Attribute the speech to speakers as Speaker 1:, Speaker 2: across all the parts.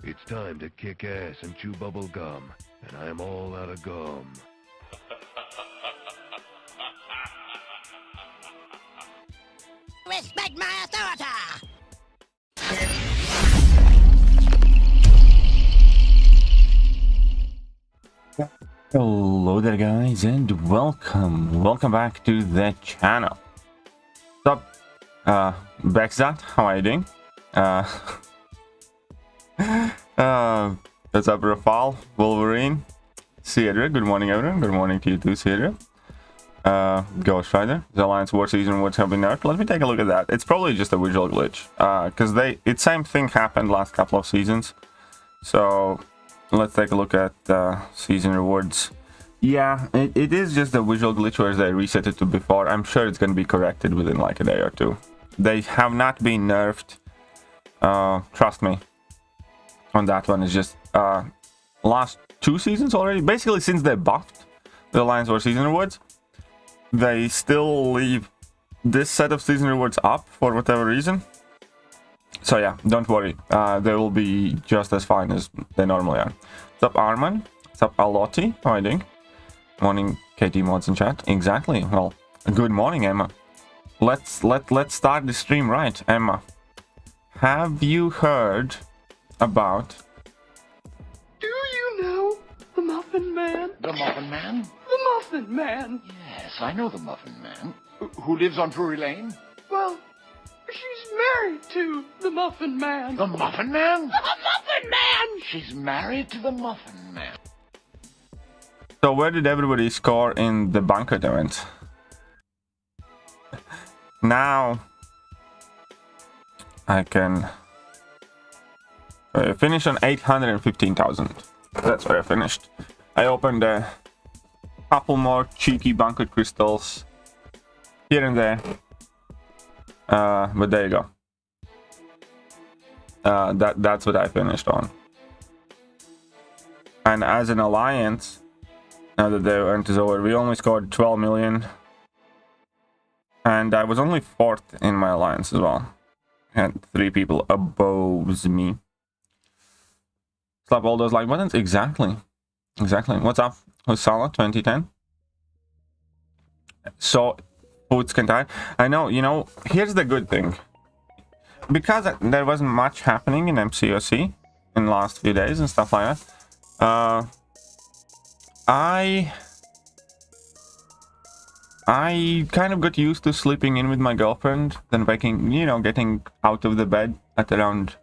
Speaker 1: It's time to kick ass and chew bubble gum, and I'm all out of gum.
Speaker 2: Respect my authority!
Speaker 3: Hello there guys and welcome back to the channel. What's up, Bexat, how are you doing? What's up, Rafal, Wolverine, Cedra, good morning everyone, good morning to you too, Cedra. Ghost Rider, the Alliance War Season would have been nerfed. Let me take a look at that. It's probably just a visual glitch, because it's same thing happened last couple of seasons. So let's take a look at season rewards. Yeah, it is just a visual glitch where they reset it to before. I'm sure it's going to be corrected within like a day or two. They have not been nerfed. Trust me on that one. It's just last 2 seasons already. Basically, since they buffed the Alliance War Season rewards, they still leave this set of season rewards up for whatever reason. So yeah, don't worry. They will be just as fine as they normally are. What's up, Arman? What's up, Alotti? How are you doing? Morning, KT Mods in chat. Exactly. Well, good morning, Emma. Let's start the stream right, Emma. Have you heard about?
Speaker 4: Do you know the Muffin Man?
Speaker 5: The Muffin Man?
Speaker 4: The Muffin Man.
Speaker 5: Yes, I know the Muffin Man. Who lives on Drury Lane?
Speaker 4: Well, she's married to the Muffin Man.
Speaker 5: The Muffin Man?
Speaker 4: The Muffin Man!
Speaker 5: She's married to the Muffin Man.
Speaker 3: So where did everybody score in the banquet event? Now I can finish on 815,000. That's where I finished. I opened a couple more cheeky banquet crystals here and there. But there you go. That's what I finished on. And as an alliance, now that the event is over, we only scored 12 million. And I was only 4th in my alliance as well. And 3 people above me. Slap all those like buttons. Exactly. Exactly. What's up, Husala 2010? So, Foods can die. I know, you know, here's the good thing. Because there wasn't much happening in MCOC in the last few days and stuff like that. I kind of got used to sleeping in with my girlfriend, then waking, you know, getting out of the bed at around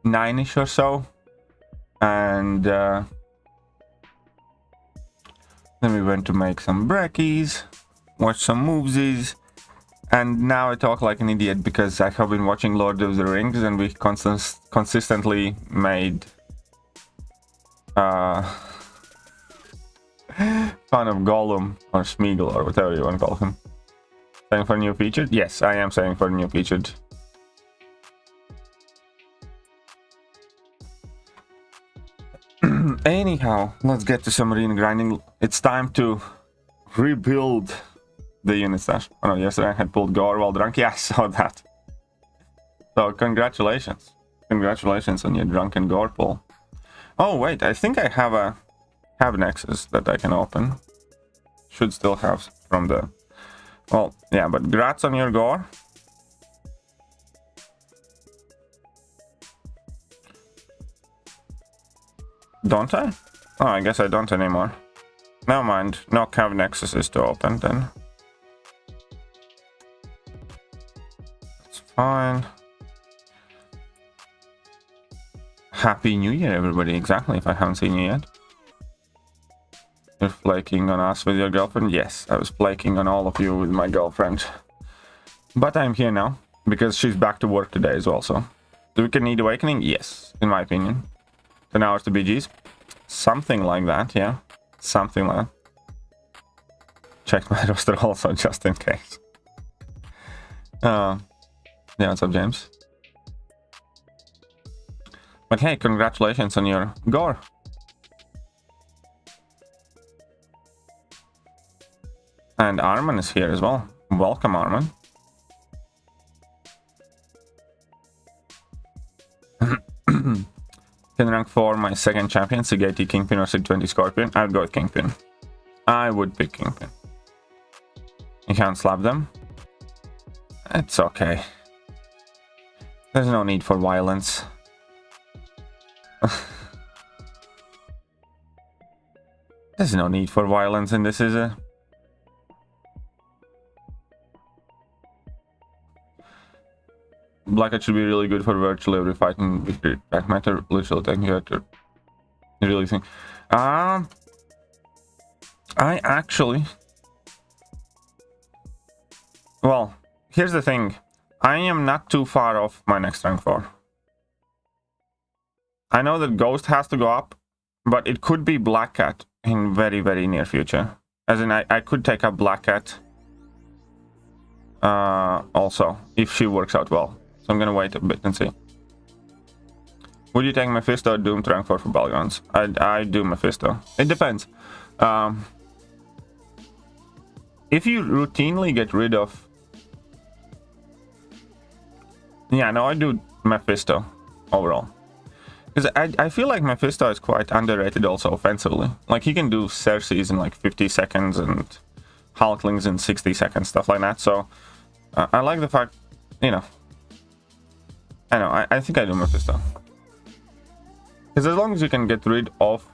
Speaker 3: 9ish or so. And then we went to make some brekkies, watch some movies, and now I talk like an idiot because I have been watching Lord of the Rings and we consistently made fun of Gollum or Smeagol or whatever you want to call him. Saying for new featured? Yes, I am saying for new featured. Anyhow, let's get to some arena grinding. It's time to rebuild the unit stash. Oh no, yesterday I had pulled gore while drunk. Yeah, I saw that. So congratulations. Congratulations on your drunken gore pull. Oh wait, I think I have a Nexus that I can open. Should still have from the... Well, yeah, but grats on your gore. Don't I? Oh, I guess I don't anymore. Never mind. No Cav Nexuses to open then. It's fine. Happy New Year, everybody. Exactly, if I haven't seen you yet. You're flaking on us with your girlfriend? Yes, I was flaking on all of you with my girlfriend. But I'm here now, because she's back to work today as well, so... Do we need awakening? Yes, in my opinion. 10 hours to BGs? Something like that, yeah. Something like that. Check my roster also, just in case. Yeah, what's up, James? But hey, congratulations on your gore. And Arman is here as well. Welcome, Arman. Can rank 4 my second champion, Sigeti Kingpin or Sig20 Scorpion? I would go with Kingpin. I would pick Kingpin. You can't slap them. It's okay. There's no need for violence. There's no need for violence in this, is it? Blackhead should be really good for virtually every fight in victory. That matter, literal thank you. You really think? I actually... Well, here's the thing. I am not too far off my next rank 4. I know that Ghost has to go up, but it could be Black Cat in very, very near future. As in, I could take up Black Cat also, if she works out well. So I'm gonna wait a bit and see. Would you take Mephisto or Doom to rank 4 for Battlegrounds? I do Mephisto. It depends. If you routinely get rid of... Yeah, no, I do Mephisto overall. Because I feel like Mephisto is quite underrated also offensively. Like, he can do Cersei's in like 50 seconds and Hulklings in 60 seconds, stuff like that. So, I like the fact, you know... I know, I think I do Mephisto. Because as long as you can get rid of...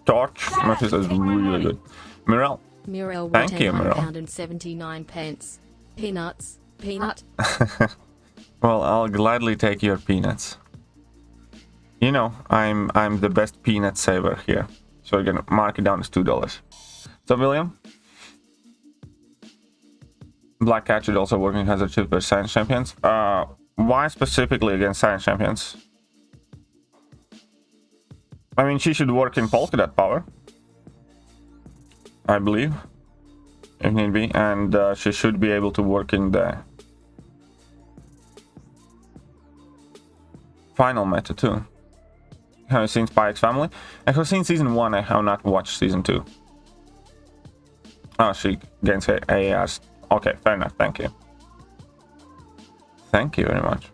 Speaker 3: Torch, Mephisto is really good. Mirel. Thank you, Mirel.
Speaker 2: £1.79. Peanuts. Peanut.
Speaker 3: Well, I'll gladly take your peanuts. You know, I'm the best peanut saver here. So we're gonna mark it down as $2. So, William? Black Cat should also work in Hazard Shield for Science Champions. Why specifically against Science Champions? I mean, she should work in Polka Dot Power, I believe, if need be, and she should be able to work in the final meta too. Have you seen Spy X Family? I have seen season 1, I have not watched season 2. Oh, she gains AARs. Okay, fair enough, thank you. Thank you very much.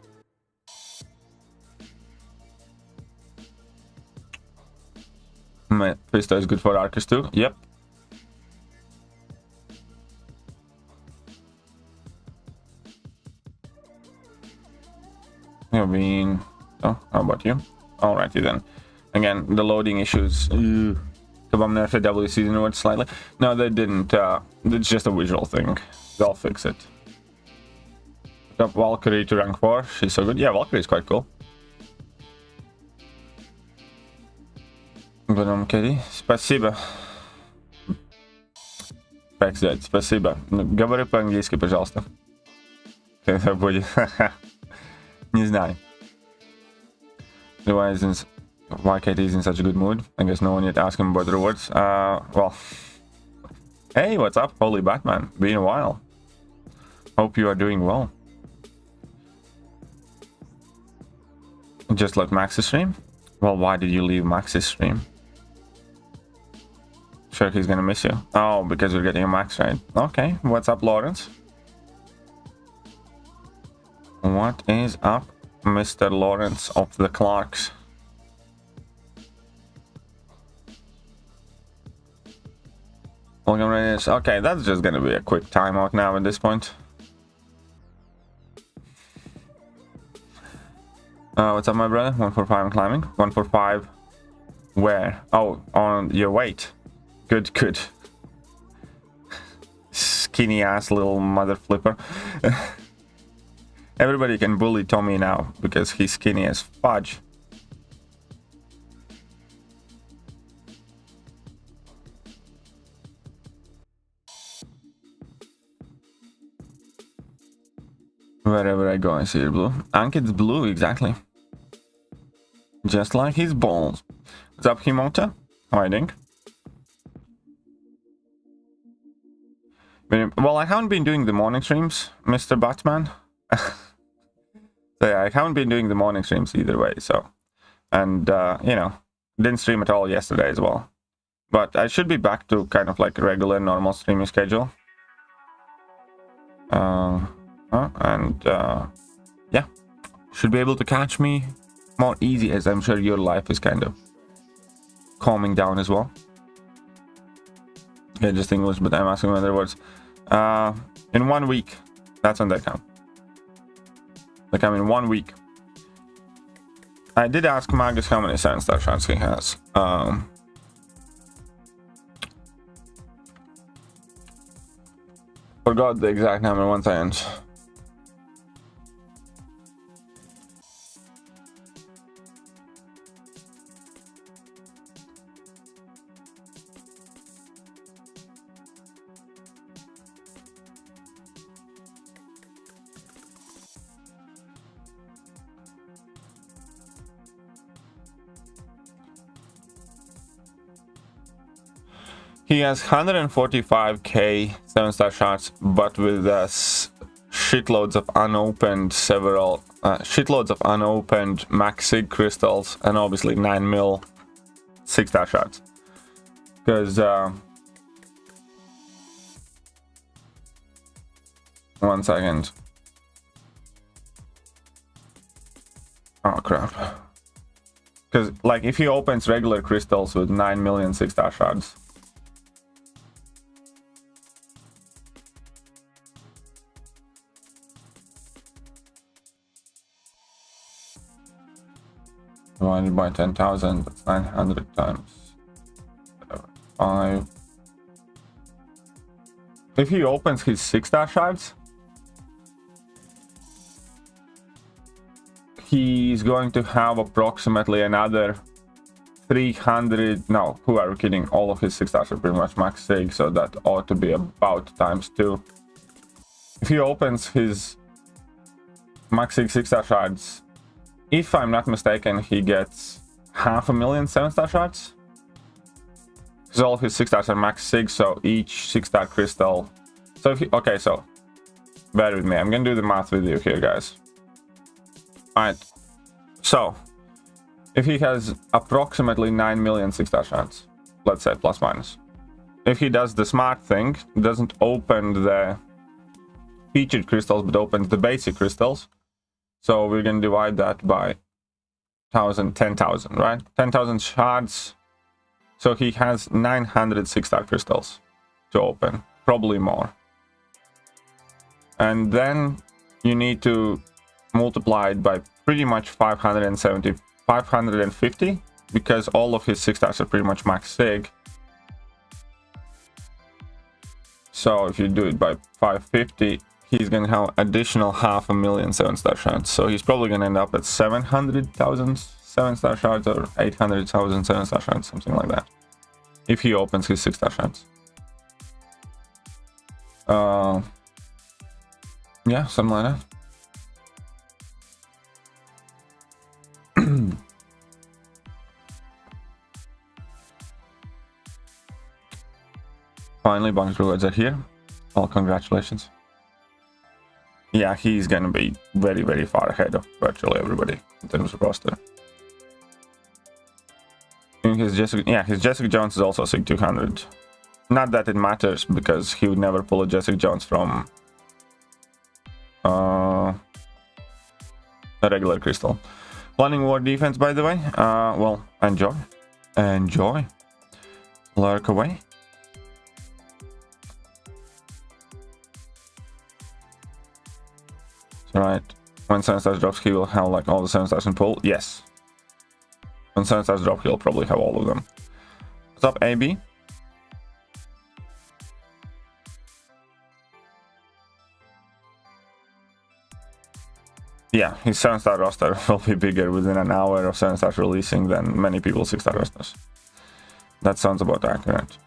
Speaker 3: Mephisto is good for Arcus too. Yep. You've been... Oh, how about you? Alrighty then. Again, the loading issues. Kabam nerfed W season word slightly. No, they didn't. It's just a visual thing. They'll fix it. Up Valkyrie to rank 4. She's so good. Yeah, Valkyrie is quite cool. Venom Kitty. Спасибо. Как сказать? Спасибо. Говори по-английски, пожалуйста. Когда будет. Не знаю. Why Katie is in such a good mood? I guess no one yet asked him about the rewards. Well. Hey, what's up, Holy Batman? Been a while. Hope you are doing well. Just left Max's stream? Well, why did you leave Max's stream? Sure, he's gonna miss you. Oh, because we're getting a Max, right? Okay, what's up, Lawrence? What is up, Mr. Lawrence of the Clarks? Okay, that's just gonna be a quick timeout now at this point. What's up, my brother? 145 climbing. 145 where? Oh, on your weight. Good, good. Skinny ass little mother flipper. Everybody can bully Tommy now because he's skinny as fudge. Wherever I go, I see it blue. Ankit's blue, exactly. Just like his balls. What's up, Himota? How are you doing? Well, I haven't been doing the morning streams, Mr. Batman. So yeah, I haven't been doing the morning streams either way, so... And, you know, didn't stream at all yesterday as well. But I should be back to kind of like a regular, normal streaming schedule. Yeah, yeah, should be able to catch me more easy, as I'm sure your life is kind of calming down as well. Yeah, just English, but I'm asking other words. In 1 week, that's when they come. They come in 1 week. I did ask Magus how many 7-star shots he has. Forgot the exact number, 1 second. He has 145k 7-star shots, but with shitloads of unopened max sig crystals, and obviously 9 mil 6-star shots. Because 1 second. Oh crap. Because like if he opens regular crystals with 9 million 6-star shots, divided by 10,000, that's 900 times 5. If he opens his 6-star shards, he's going to have approximately another 300. No, who are we kidding? All of his 6-stars are pretty much max sig, so that ought to be about times 2. If he opens his max sig 6-star shards, if I'm not mistaken, he gets 500,000 7-star shots. Because all of his 6-stars are max sig, so each 6-star crystal. So if he, okay, so bear with me. I'm gonna do the math with you here, guys. Alright. So if he has approximately 9 million 6-star shots, let's say plus minus. If he does the smart thing, doesn't open the featured crystals, but opens the basic crystals. So we're going to divide that by 10,000, right? 10,000 shards. So he has 900 6-star crystals to open, probably more. And then you need to multiply it by pretty much 550, because all of his 6-stars are pretty much max sig. So if you do it by 550, he's gonna have additional 500,000 7-star shards. So he's probably gonna end up at 700,000 7-star shards or 800,000 7-star shards, something like that, if he opens his 6-star shards. Yeah, something like that. Finally, bonus rewards are here. All congratulations. Yeah, he's gonna be very, very far ahead of virtually everybody in terms of roster. And his Jessica Jones is also sig 200. Not that it matters, because he would never pull a Jessica Jones from a regular crystal. Planning war defense, by the way. Well, enjoy. Lurk away. Right, when 7-stars drops, he will have like all the 7-stars in pool. Yes. When 7-stars drop, he'll probably have all of them. What's up, AB? Yeah, his 7-star roster will be bigger within an hour of 7-stars releasing than many people's 6-star rosters. That sounds about accurate.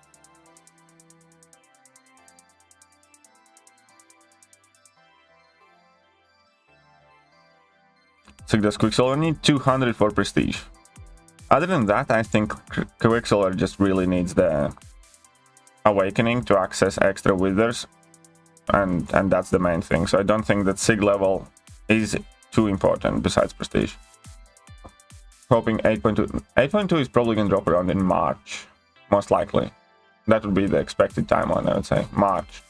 Speaker 3: So does Quicksilver need 200 for prestige? Other than that, I think Quicksilver just really needs the awakening to access extra withers, and that's the main thing. So I don't think that sig level is too important besides prestige. Hoping 8.2. 8.2 is probably going to drop around in March, most likely. That would be the expected timeline, I would say. March.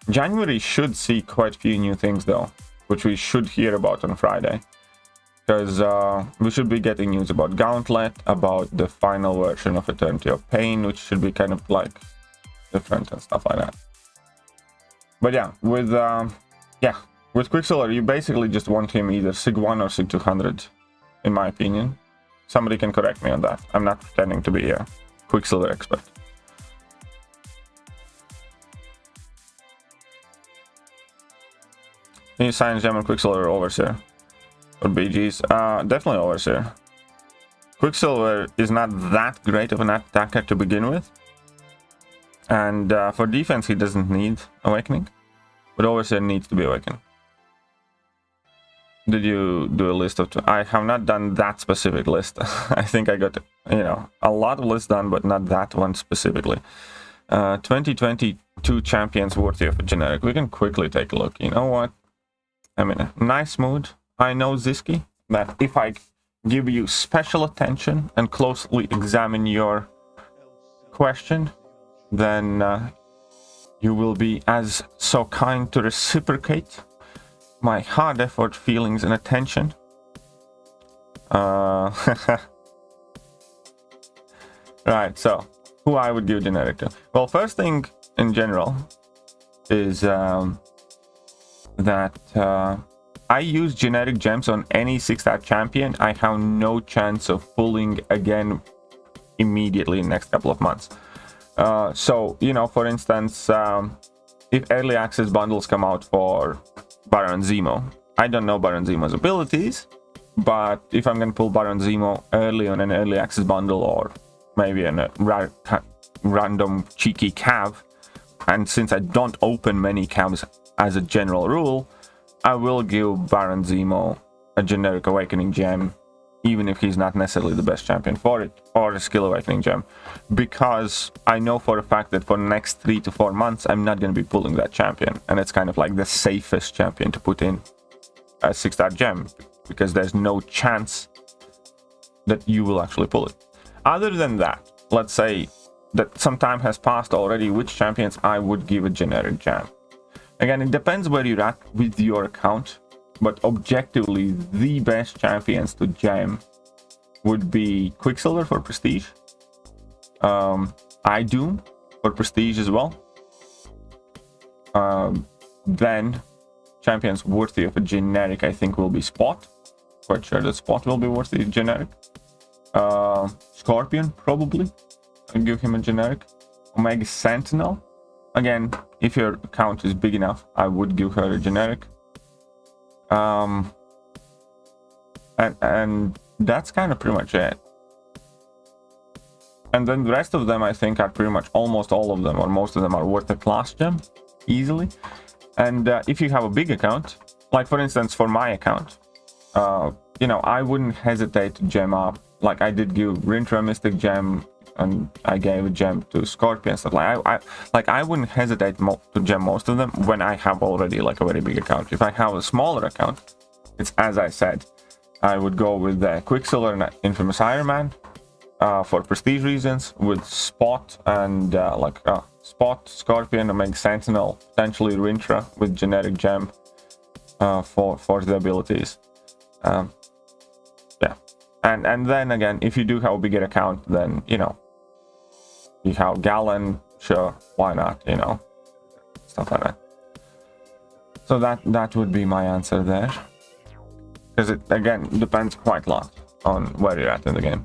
Speaker 3: January should see quite a few new things though. which we should hear about on Friday. Because we should be getting news about Gauntlet, about the final version of Eternity of Pain, which should be kind of like different and stuff like that. But yeah, with Quicksilver, you basically just want him either Sig 1 or Sig 200, in my opinion. Somebody can correct me on that. I'm not pretending to be a Quicksilver expert. Can you sign Gem and Quicksilver Overseer? Or BGs? Definitely Overseer. Quicksilver is not that great of an attacker to begin with. And for defense, he doesn't need Awakening. But Overseer needs to be Awakened. Did you do a list of... I have not done that specific list. I think I got, a lot of lists done, but not that one specifically. 2022 champions worthy of a generic. We can quickly take a look. You know what? I'm in a nice mood. I know, Ziski, that if I give you special attention and closely examine your question, then you will be as so kind to reciprocate my hard effort, feelings, and attention. Right, so who I would give generic to? Well, first thing in general is that I use generic gems on any 6-star champion. I have no chance of pulling again immediately in the next couple of months. So, for instance, if early access bundles come out for Baron Zemo, I don't know Baron Zemo's abilities, but if I'm going to pull Baron Zemo early on an early access bundle or maybe in a random cheeky cav, and since I don't open many cavs as a general rule, I will give Baron Zemo a generic Awakening gem, even if he's not necessarily the best champion for it, or a skill Awakening gem, because I know for a fact that for the next 3 to 4 months, I'm not going to be pulling that champion, and it's kind of like the safest champion to put in a 6-star gem, because there's no chance that you will actually pull it. Other than that, let's say that some time has passed already, which champions I would give a generic gem. Again, it depends where you're at with your account, but objectively, the best champions to gem would be Quicksilver for Prestige, iDoom for Prestige as well. Then, champions worthy of a generic, I think, will be Spot. Quite sure that Spot will be worthy of generic. Scorpion, probably. I'll give him a generic. Omega Sentinel. Again, if your account is big enough, I would give her a generic. And that's kind of pretty much it. And then the rest of them, I think, are pretty much almost all of them, or most of them, are worth a class gem easily. And if you have a big account, like for instance, for my account, I wouldn't hesitate to gem up. Like I did give Rintra a Mystic gem, and I gave a gem to Scorpion stuff. Like I wouldn't hesitate to gem most of them when I have already like a very big account. If I have a smaller account, it's as I said, I would go with the Quicksilver and Infamous Iron Man for prestige reasons, with Spot and Spot, Scorpion, Omega Sentinel, potentially Rintra with generic gem for the abilities. Yeah, and then again, if you do have a bigger account, then you have Gallon, sure, why not, stuff like that. So that would be my answer there, because it again depends quite a lot on where you're at in the game.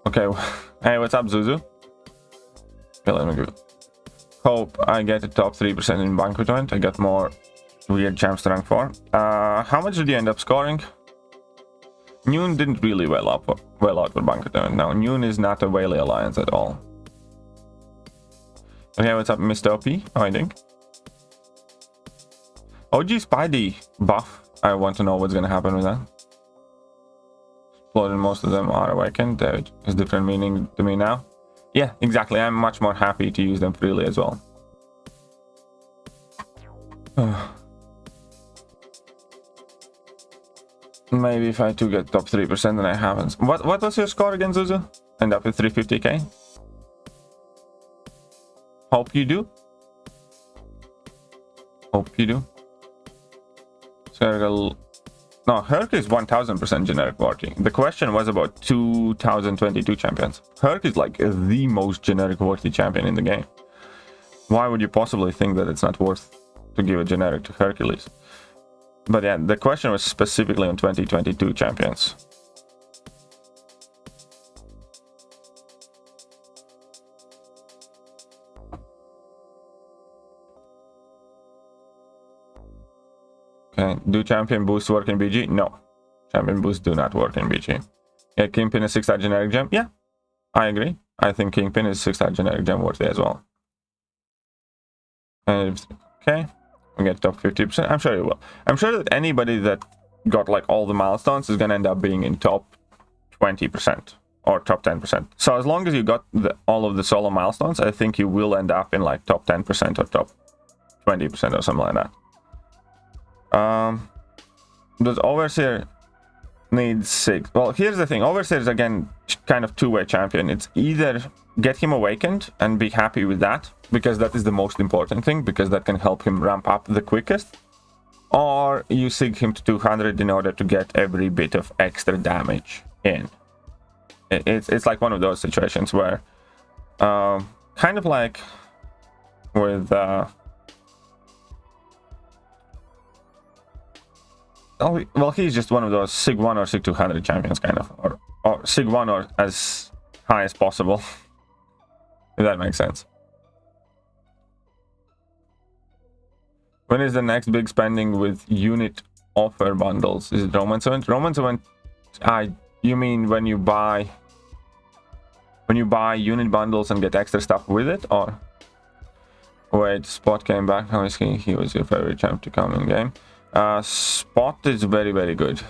Speaker 3: Okay, hey, what's up, Zuzu? Okay, let me go. Hope I get a top 3% in Banquet event. I got more weird champs to rank for. How much did you end up scoring? Noon didn't really well out for Banquet event. No, Noon is not a Whaley Alliance at all. Okay, what's up, Mr. OP? How are you doing? OG Spidey buff. I want to know what's gonna happen with that. Exploded, most of them are awakened. There is different meaning to me now. Yeah, exactly. I'm much more happy to use them freely as well. Maybe if I do get top 3%, then I haven't. What was your score again, Zuzu? End up with 350k? Hope you do. Hope you do. So no, Herc is 1000% generic worthy. The question was about 2022 champions. Herc is like the most generic worthy champion in the game. Why would you possibly think that it's not worth to give a generic to Hercules? But yeah, the question was specifically on 2022 champions. Okay, do champion boosts work in BG? No. Champion boosts do not work in BG. Yeah, Kingpin is 6-star generic gem? Yeah, I agree. I think Kingpin is 6-star generic gem worthy as well. And okay, we get top 50%. I'm sure you will. I'm sure that anybody that got like all the milestones is gonna end up being in top 20% or top 10%. So as long as you got all of the solo milestones, I think you will end up in like top 10% or top 20% or something like that. Does Overseer need 6? Well, here's the thing. Overseer is again kind of two-way champion. It's either get him awakened and be happy with that, because that is the most important thing, because that can help him ramp up the quickest, or you sig him to 200 in order to get every bit of extra damage in. It's like one of those situations where kind of like with well, he's just one of those sig 1 or sig 200 champions, kind of, or sig 1 or as high as possible, if that makes sense. When is the next big spending with unit offer bundles? Is it Romance Event? Romance Event, you mean when you buy unit bundles and get extra stuff with it, or wait, Spot came back. How is he? He was your favorite champ to come in game. Spot is very, very good.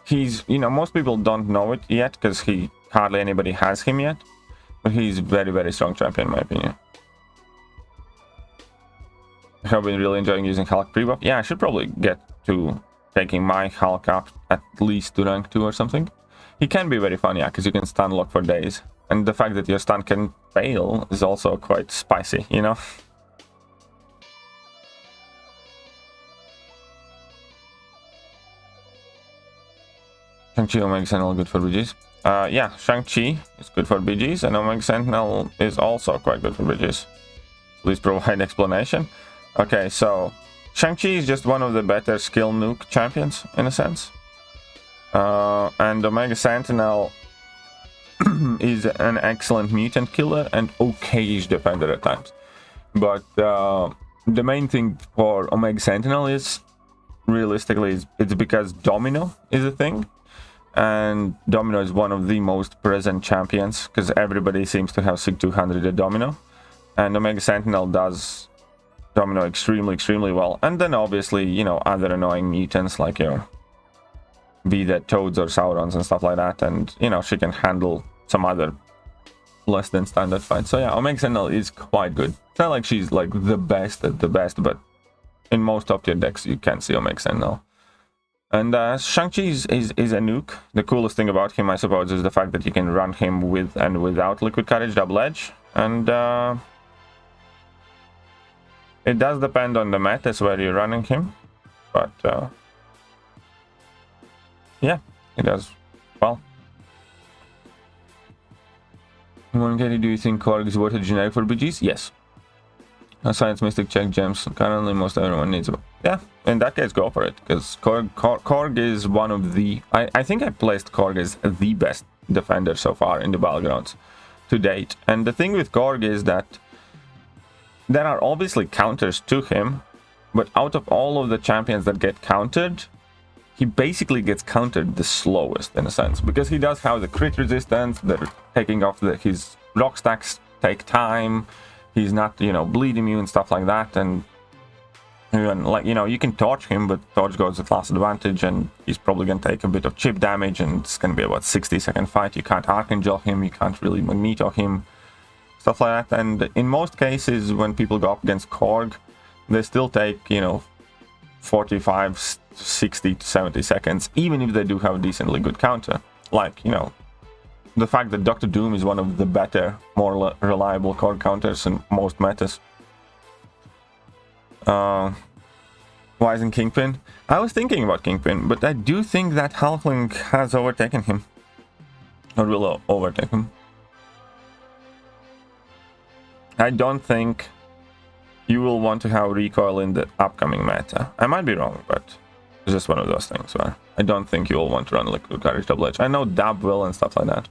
Speaker 3: He's, most people don't know it yet because hardly anybody has him yet, but he's very, very strong champion in my opinion. I have been really enjoying using Hulk pre-buff. Yeah, I should probably get to taking my Hulk up at least to rank 2 or something. He can be very fun, yeah, because you can stun lock for days. And the fact that your stun can fail is also quite spicy, Shang-Chi Omega Sentinel good for BGs? Yeah, Shang-Chi is good for BGs, and Omega Sentinel is also quite good for BGs. Please provide explanation. Okay, so Shang-Chi is just one of the better skill nuke champions, in a sense. And Omega Sentinel is an excellent mutant killer and okay-ish defender at times. But the main thing for Omega Sentinel is, realistically, it's because Domino is a thing. And Domino is one of the most present champions, because everybody seems to have sig 200 at Domino. And Omega Sentinel does Domino extremely, extremely well. And then obviously, other annoying mutants like be that Toads or Saurons and stuff like that. And, she can handle some other less than standard fights. So yeah, Omega Sentinel is quite good. It's not like she's like the best at the best, but in most top tier decks you can see Omega Sentinel. And Shang-Chi is a nuke. The coolest thing about him, I suppose, is the fact that you can run him with and without Liquid Courage double edge. And it does depend on the metas where you're running him. But yeah, it does well. Monkey, do you think Korg is worth a generic for BGs? Yes. Science Mystic check gems. Currently, most everyone needs them. Yeah, in that case, go for it. Because Korg is one of the... I think I placed Korg as the best defender so far in the Battlegrounds to date. And the thing with Korg is that there are obviously counters to him. But out of all of the champions that get countered, he basically gets countered the slowest, in a sense. Because he does have the crit resistance, the taking off his rock stacks take time. He's not, bleed immune, stuff like that, and even, you can torch him, but torch goes at class advantage, and he's probably gonna take a bit of chip damage, and it's gonna be about 60-second fight. You can't Archangel him, you can't really Magneto him, stuff like that. And in most cases, when people go up against Korg, they still take, 45, 60 to 70 seconds, even if they do have a decently good counter. Like, you know, the fact that Dr. Doom is one of the better, more reliable core counters in most metas. Why isn't Kingpin? I was thinking about Kingpin, but I do think that Halfling has overtaken him. Or will overtake him. I don't think you will want to have recoil in the upcoming meta. I might be wrong, but it's just one of those things where I don't think you will want to run Liquid Courage Double Edge. I know Dab will and stuff like that.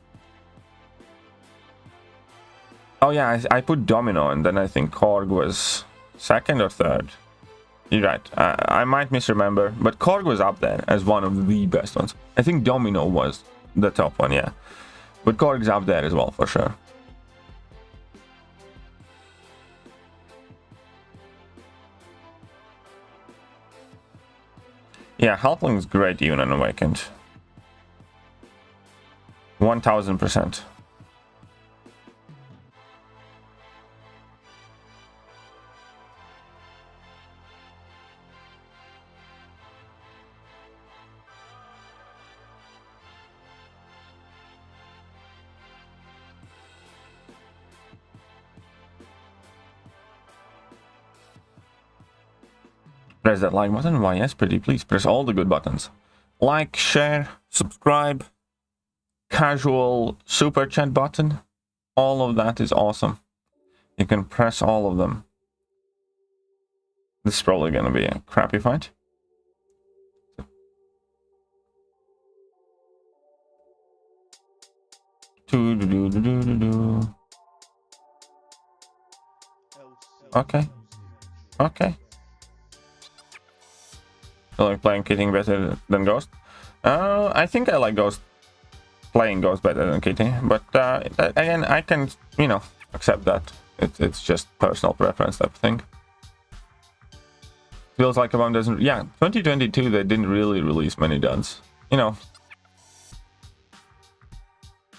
Speaker 3: Oh yeah, I put Domino and then I think Korg was second or third. You're right, I might misremember, but Korg was up there as one of the best ones. I think Domino was the top one, yeah. But Korg's up there as well, for sure. Yeah, Halfling's great even on Awakened. 1000%. Press that like button. Why yes, pretty please. Press all the good buttons. Like, share, subscribe, casual super chat button. All of that is awesome. You can press all of them. This is probably gonna be a crappy fight. Okay. Okay. I like playing Kitty better than Ghost. I think I like playing Ghost better than Kitty, but again, I can, you know, accept that. It's just personal preference type of thing. Feels like Kabam doesn't. Yeah, 2022 they didn't really release many duds. You know,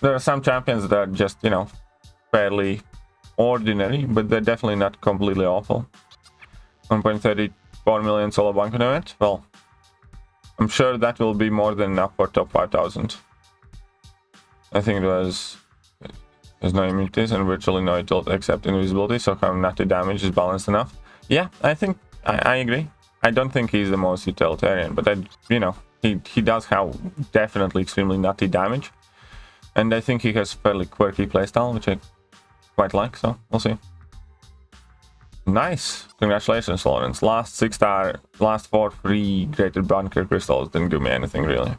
Speaker 3: there are some champions that are just, you know, fairly ordinary, but they're definitely not completely awful. 1.34 million solo bank event. Well, I'm sure that will be more than enough for top 5,000. I think there's no immunities and virtually no tilt except invisibility, so how natty damage is balanced enough. Yeah, I think I agree. I don't think he's the most utilitarian, but you know, he does have definitely extremely nutty damage, and I think he has fairly quirky playstyle, which I quite like. So we'll see. Nice, congratulations, Lawrence. Last 6-star, last 4 free graded bunker crystals didn't do me anything really.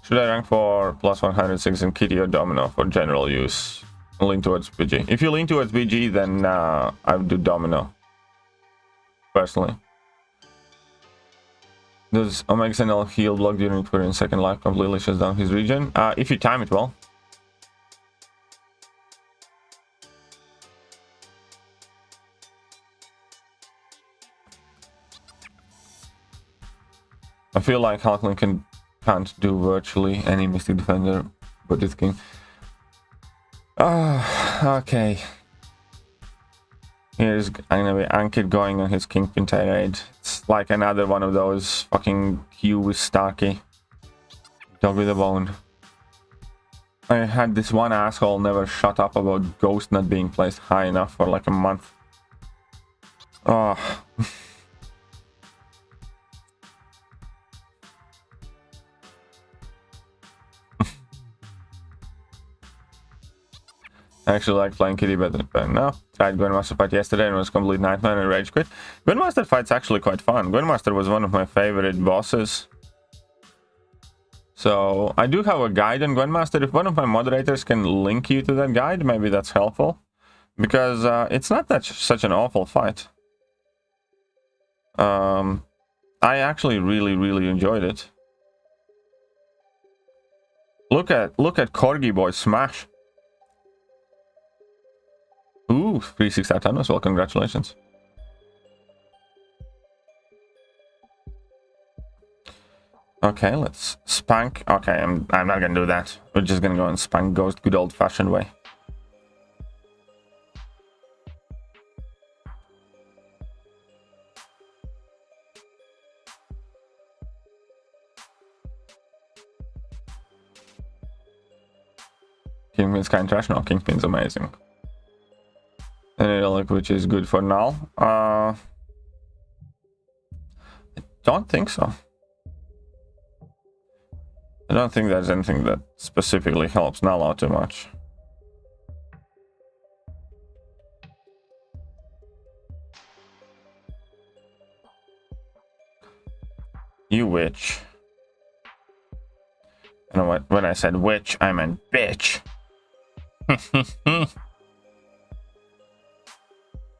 Speaker 3: Should I rank for plus 106 in Kitty or Domino for general use? Lean towards BG. If you lean towards BG, then I would do Domino. Personally. Does Omega Sentinel heal block during Quirion's second life completely shuts down his regen? If you time it well. I feel like Halfling can't do virtually any Mystic Defender, but it can. Okay. Here's gonna be Ankit going on his Kingpin tirade. It's like another one of those fucking Hugh with Starkey. Dog with a bone. I had this one asshole never shut up about Ghost not being placed high enough for like a month. Oh. I actually like playing Kitty better than no. Tried Gwynmaster fight yesterday and it was a complete nightmare and rage quit. Gwynmaster fight's actually quite fun. Gwynmaster was one of my favorite bosses. So I do have a guide on Gwynmaster. If one of my moderators can link you to that guide, maybe that's helpful. Because it's not that such an awful fight. I actually really enjoyed it. Look at Corgi Boy smash. Ooh, 3-6-star ton as well, congratulations. Okay, let's spank. Okay, I'm not gonna do that. We're just gonna go and spank Ghost good old-fashioned way. Kingpin's kind of trash. No, Kingpin's amazing. And relic, which is good for null. I don't think so. I don't think there's anything that specifically helps null out too much. You witch. You know what? When I said witch, I meant bitch.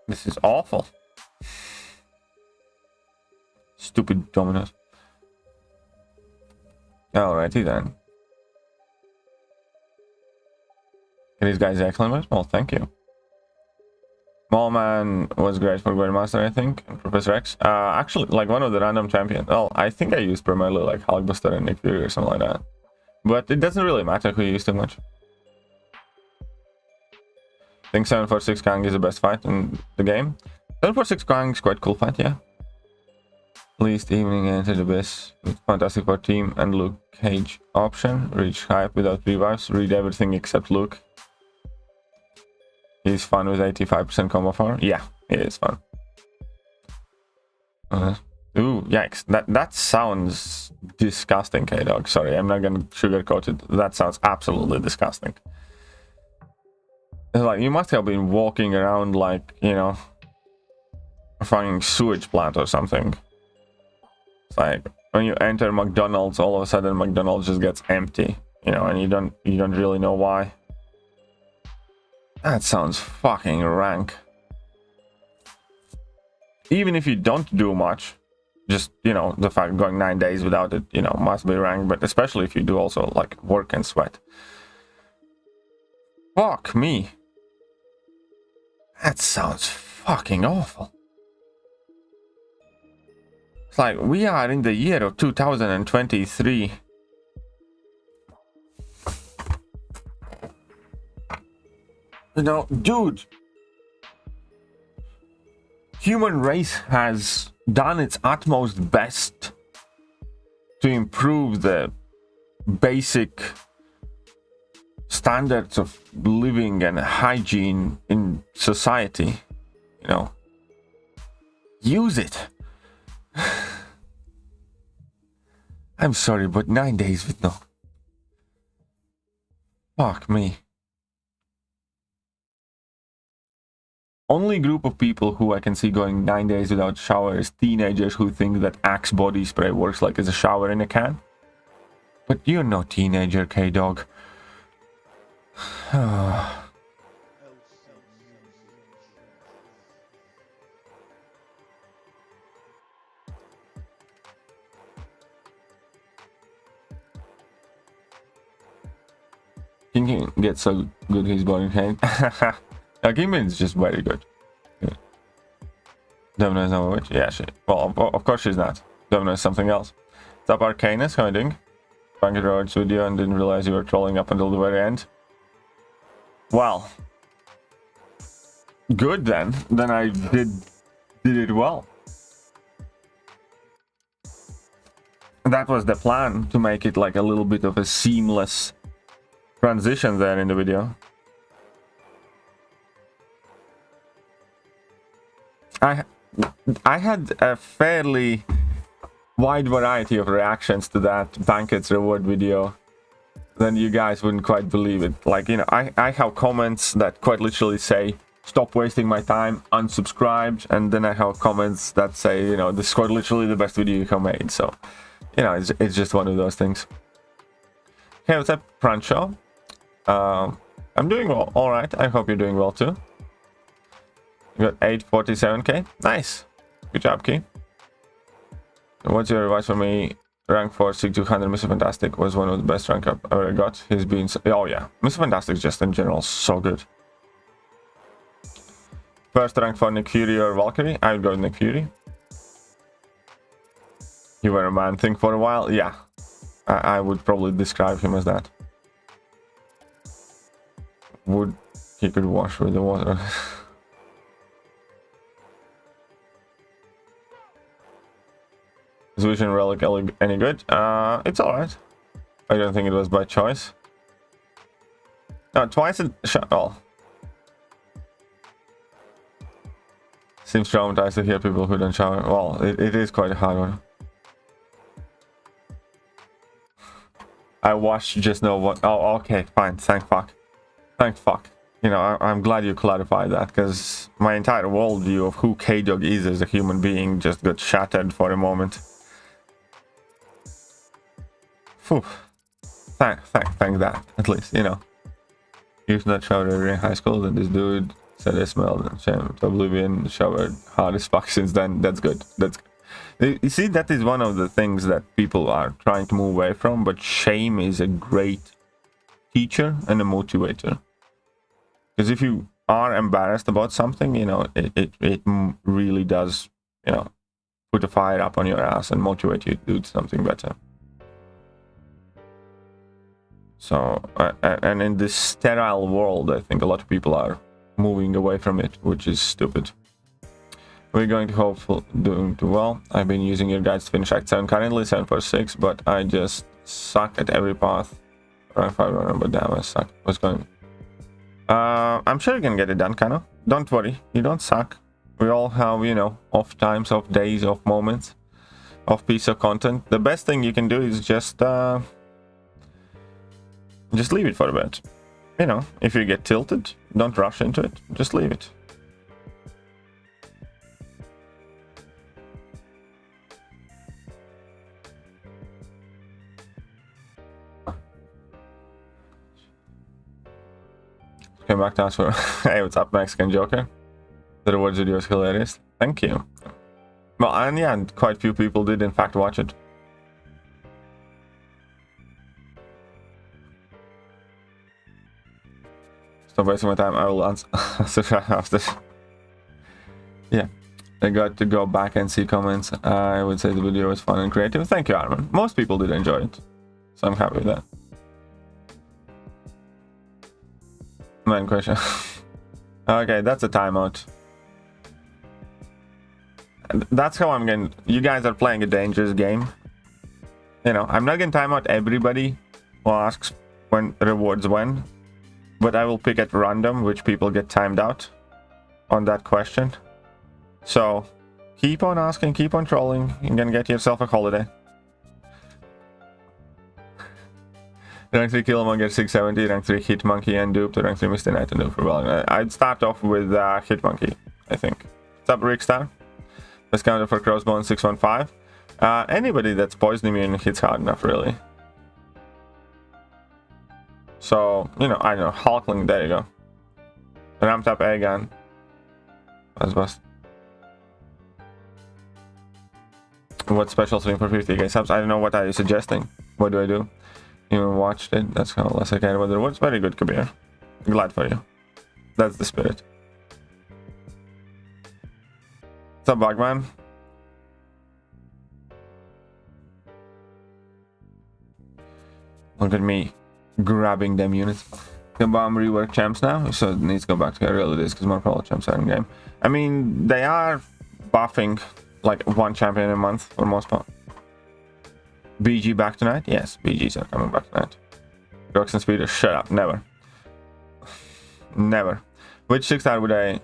Speaker 3: This is awful. Stupid dominoes. Alrighty then. These guys excellent. Well, thank you. Mallman was great for Grandmaster, I think, and Professor X. Actually, like one of the random champions. Well, I think I used primarily like Hulkbuster and Nick Fury or something like that. But it doesn't really matter who you use too much. I think 746 Kang is the best fight in the game. 746 Kang is quite cool fight, yeah. Least evening entered Abyss with fantastic for team and Luke Cage option. Reach hype without revives. Read everything except Luke. He's fun with 85% combo power. Yeah, it is fun. Ooh, yikes. That sounds disgusting, K-Dog. Sorry, I'm not gonna sugarcoat it. That sounds absolutely disgusting. It's like, you must have been walking around like, you know, a fucking sewage plant or something. It's like, when you enter McDonald's, all of a sudden McDonald's just gets empty, you know, and you don't really know why. That sounds fucking rank. Even if you don't do much, just, you know, the fact going 9 days without it, you know, must be rank, but especially if you do also, like, work and sweat. Fuck me. That sounds fucking awful. It's like, we are in the year of 2023. You know, dude. Human race has done its utmost best to improve the basic standards of living and hygiene in society. You know, use it. I'm sorry, but 9 days with no. Fuck me. Only group of people who I can see going 9 days without shower is teenagers who think that Axe body spray works like as a shower in a can. But you're no teenager, K-Dog. King gets so good his body paint. Kingpin is just very good. Domino is not a witch? Yeah, well, of course she's not. Domino is something else. What's up, Arcanus? How are you doing? Funky Roads video and didn't realize you were trolling up until the very end. Well, good then. Then I did it well. That was the plan, to make it like a little bit of a seamless transition there in the video. I had a fairly wide variety of reactions to that Banquet's reward video. Then you guys wouldn't quite believe it. Like, you know, I have comments that quite literally say, stop wasting my time, unsubscribed. And then I have comments that say, you know, this is quite literally the best video you have made. So, you know, it's just one of those things. Okay, what's up, Prancho? I'm doing all right. I hope you're doing well too. You got 847k. Nice. Good job, Key. What's your advice for me? Rank 4, Sig 200, Mr. Fantastic was one of the best rank up I ever got. He's been... Oh, yeah. Mr. Fantastic just in general so good. First rank for Nick Fury or Valkyrie? I would go with Nick Fury. You were a man thing for a while? Yeah. I would probably describe him as that. Would he could wash with the water. Is Vision Relic any good? It's alright. I don't think it was by choice. No, twice a oh. Seems traumatized to hear people who don't shower. Well, it is quite a hard one. I watched just know what. Oh, okay, fine. Thank fuck. Thank fuck. You know, I'm glad you clarified that, because my entire worldview of who K-Dog is as a human being just got shattered for a moment. Phew. Thank that, at least, you know. Used not showered in high school, and this dude said I smelled and shame to oblivion, showered hard as fuck since then. That's good. That's good. You see, that is one of the things that people are trying to move away from, but shame is a great teacher and a motivator. Because if you are embarrassed about something, you know, it really does, you know, put a fire up on your ass and motivate you to do something better. So, and in this sterile world, I think a lot of people are moving away from it, which is stupid. We're going to hopefully doing too well. I've been using your guides to finish Act 7 currently, 746, but I just suck at every path. If I remember, damn, I suck. What's going on? I'm sure you can get it done, Kano. Don't worry, you don't suck. We all have, you know, off times, off days, off moments, off piece of content. The best thing you can do is just leave it for a bit. You know, if you get tilted, don't rush into it. Just leave it. Came back to ask for hey, what's up, Mexican Joker? The rewards video is hilarious. Thank you. Well, and yeah, quite few people did in fact watch it. Stop wasting my time. I will answer after. Yeah, I got to go back and see comments. I would say the video was fun and creative. Thank you, Armin. Most people did enjoy it, so I'm happy with that. Man question. Okay, that's a timeout. That's how I'm getting. You guys are playing a dangerous game. You know, I'm not gonna time out everybody who asks when rewards when, but I will pick at random which people get timed out on that question. So keep on asking, keep on trolling. You're gonna get yourself a holiday. Rank 3 Killmonger 670, rank 3 Hitmonkey and Dupe to rank 3 Mr. Knight and Dupe for well. I'd start off with Hitmonkey, I think. What's up, Rickstar? Best counter for Crossbone 615. Anybody that's poison immune hits hard enough, really. So, you know, I don't know, Hulkling, there you go. Ramped up Aegon. Bust. What special stream for 50k subs? I don't know, what are you suggesting? What do I do? You watched it, that's how less I care about the rewards. Very good, Kabir. Glad for you. That's the spirit. What's up, Bugman? Look at me grabbing them units. Can bomb rework champs now? So it needs to go back to how real it is because more probably champs are in game. I mean, they are buffing like one champion a month for the most part. BG back tonight? Yes, BGs are coming back tonight. Rocks and Speeder, shut up, never. Never. Which 6-star would I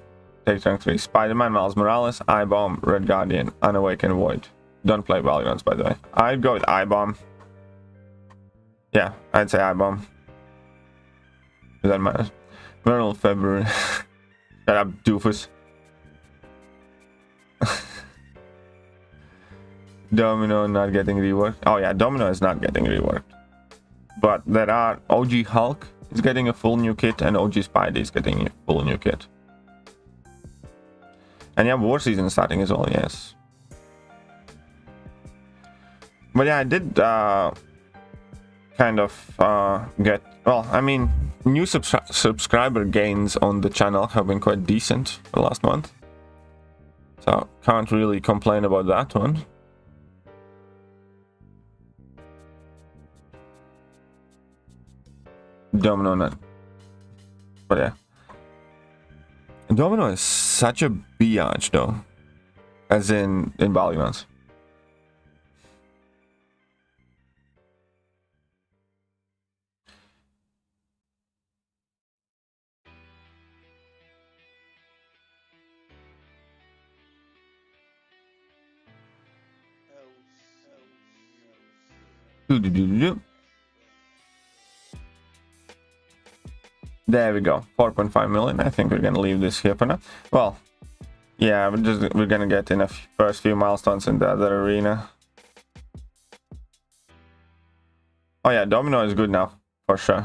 Speaker 3: take rank 3? Spider-Man, Miles Morales, I-Bomb, Red Guardian, Unawakened Void. Don't play Battlegrounds, by the way. I'd go with I-Bomb. Yeah, I'd say I-Bomb. That matters. Vernal February. Shut up, doofus. Domino not getting reworked. Oh yeah, Domino is not getting reworked. But there are OG Hulk is getting a full new kit and OG Spidey is getting a full new kit. And yeah, War Season starting as well, yes. But yeah, I did kind of get, well, I mean, new subscriber gains on the channel have been quite decent for the last month. So can't really complain about that one. Domino not. But yeah. Domino is such a biatch though. As in Battlegrounds. There we go. 4.5 million. I think we're gonna leave this here for now. Well, yeah, we're gonna get in a first few milestones in the other arena. Oh yeah, Domino is good now, for sure.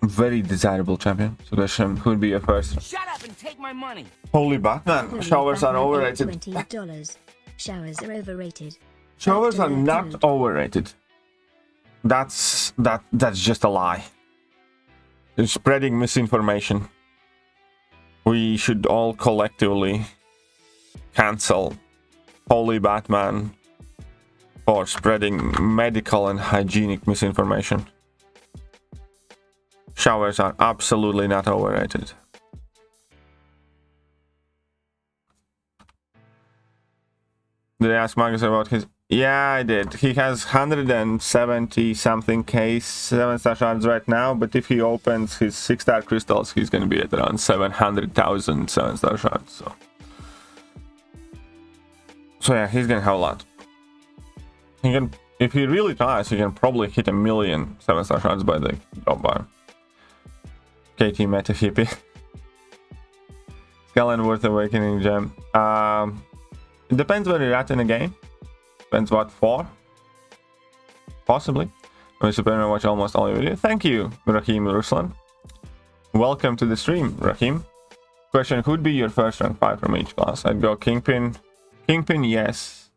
Speaker 3: Very desirable champion. So question, who would be your first?
Speaker 6: Shut up and take my money.
Speaker 3: Holy Batman. Showers are overrated.
Speaker 7: $20. Showers are overrated.
Speaker 3: Showers are not overrated. That's just a lie. You're spreading misinformation. We should all collectively cancel Holy Batman for spreading medical and hygienic misinformation. Showers are absolutely not overrated. Did I ask Marcus about his... Yeah, I did. He has 170 something K 7-star shards right now, but if he opens his 6-star crystals, he's gonna be at around 700,000 7-star shards. So yeah, he's gonna have a lot. He can, if he really tries, he can probably hit 1 million 7-star shards by the drop bar. KT Meta Hippie. Skellen worth Awakening Gem. It depends where you're at in the game. Depends what for. Possibly. I'm Superior watch almost all your videos. Thank you, Rahim Ruslan. Welcome to the stream, Rahim. Question, who'd be your first rank 5 from each class? I'd go Kingpin. Kingpin, yes.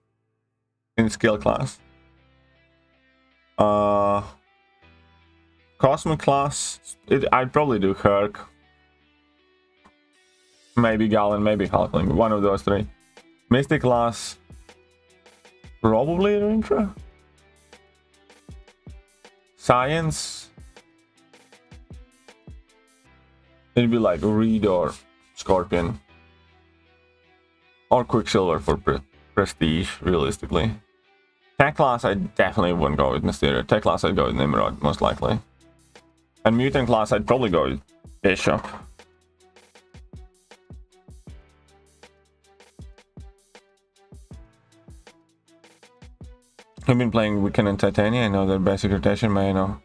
Speaker 3: In skill class. Cosmic class, I'd probably do Herc. Maybe Galen, maybe Hulkling. One of those three. Mystic class, probably Rintra. Science, it'd be like Reed or Scorpion. Or Quicksilver for prestige, realistically. Tech class, I definitely wouldn't go with Mysterio. Tech class, I'd go with Nimrod, most likely. And mutant class, I'd probably go with Bishop. I've been playing Wiccan and Titania. I know their basic rotation. May I know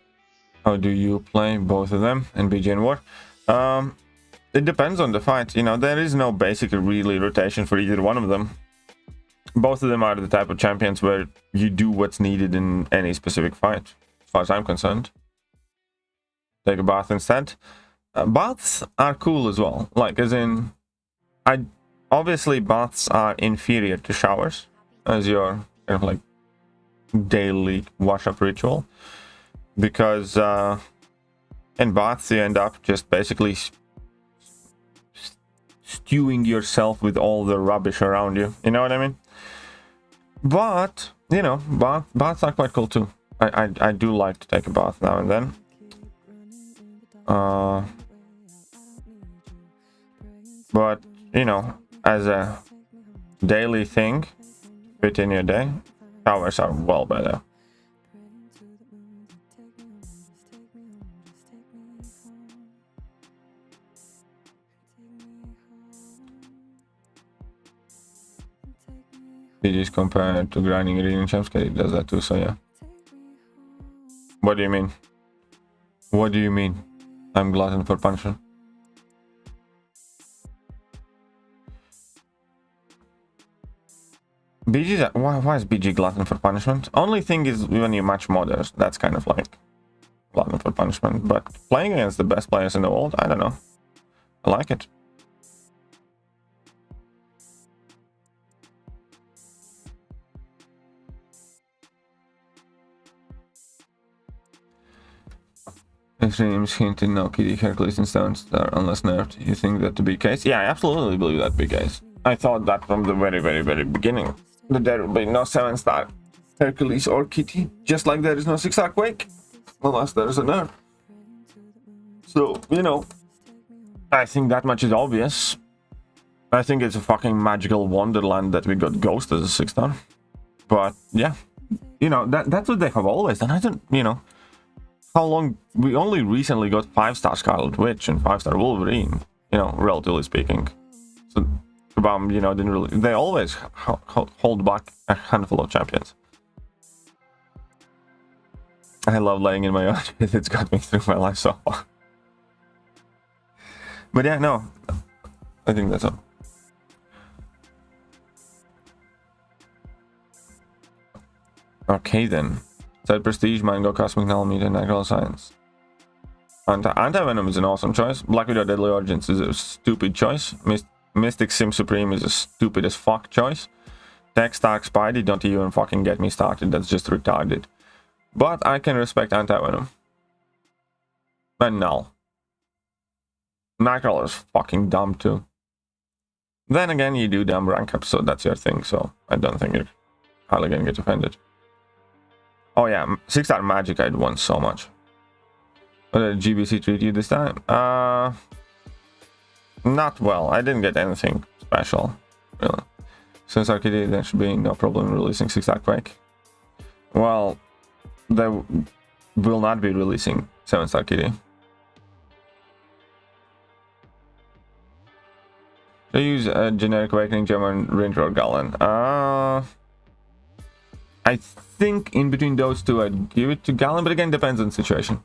Speaker 3: how do you play both of them in BG and War? It depends on the fight. You know, there is no basic really rotation for either one of them. Both of them are the type of champions where you do what's needed in any specific fight, as far as I'm concerned. Take a bath instead. Baths are cool as well. Like, as in, obviously baths are inferior to showers as your kind of like daily wash-up ritual, because in baths you end up just basically stewing yourself with all the rubbish around you. You know what I mean? But you know, baths are quite cool too. I do like to take a bath now and then. But you know, as a daily thing fit in your day, showers are well better. DGs compared to grinding arena champs, it does that too, so yeah. What do you mean? What do you mean? I'm glutton for punishment. BG's, why is BG glutton for punishment? Only thing is when you match modders, that's kind of like glutton for punishment. But playing against the best players in the world, I don't know. I like it. Extremes hinting no Kitty, Hercules and Stones are unless nerfed. You think that to be the case? Yeah, I absolutely believe that to be the case. I thought that from the very beginning. That there will be no 7-star Hercules or Kitty. Just like there is no 6-star Quake. Unless there is a nerf. So, you know, I think that much is obvious. I think it's a fucking magical wonderland that we got Ghost as a 6-star. But, yeah. You know, that's what they have always done. I don't, you know. how long? We only recently got 5-star Scarlet Witch and 5-star Wolverine, you know, relatively speaking. So Kabam, you know, didn't really. They always hold back a handful of champions. I love laying in my own shit. It's got me through my life so far. But yeah, no, I think that's all. Okay then. Side Prestige, Mango, Cosmic Null, Meter, Natural Science. Anti-Venom is an awesome choice. Black Widow Deadly Origins is a stupid choice. Mystic Sim Supreme is a stupid as fuck choice. Tech Stark Spidey, don't even fucking get me started. That's just retarded. But I can respect Anti-Venom. And Null. Nightcrawler is fucking dumb too. Then again, you do dumb rank up, so that's your thing, so I don't think you're hardly gonna get offended. Oh yeah, 6-star Magic I'd won so much. What did GBC treat you this time? Not well. I didn't get anything special, really. Since Arcadia, there should be no problem releasing 6-star Quake. Well, they will not be releasing 7-star Kitty. They use a generic Awakening German Ranger or Galen. I think in between those two I'd give it to Galen, but again depends on the situation.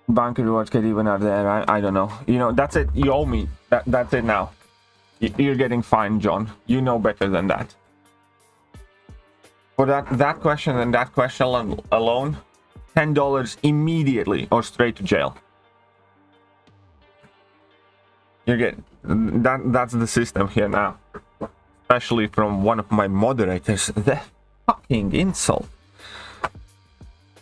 Speaker 3: Banker rewards can even are there. I don't know. You know, that's it. You owe me. That's it now. You're getting fined, John. You know better than that. For that question and that question alone, $10 immediately or straight to jail. You get that's the system here now. Especially from one of my moderators. The fucking insult.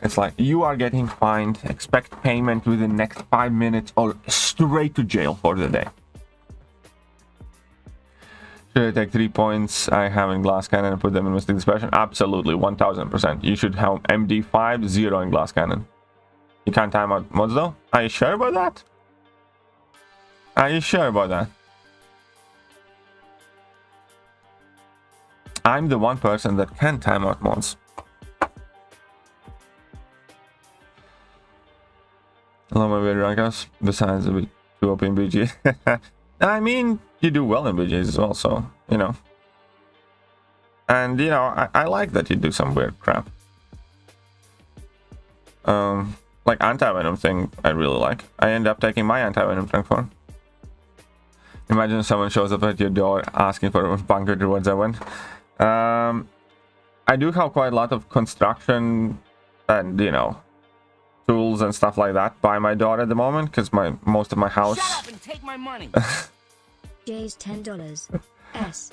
Speaker 3: It's like, you are getting fined, expect payment within the next 5 minutes or straight to jail for the day. Should I take 3 points I have in Glass Cannon and put them in Mystic Dispersion? Absolutely, 1000%. You should have MD5, 0 in Glass Cannon. You can't time out mods though? Are you sure about that? Are you sure about that? I'm the one person that can time out mods. Hello, my favorite rankers. Besides a bit too OP in BG. I mean, you do well in BGs as well, so, you know. And, you know, I like that you do some weird crap. Like anti-venom thing, I really like. I end up taking my anti-venom tank for. Imagine someone shows up at your door asking for bunker rewards I win. I do have quite a lot of construction and, you know, tools and stuff like that by my door at the moment, because most of my house.
Speaker 6: Shut up and take my money.
Speaker 7: Jay's $10. S.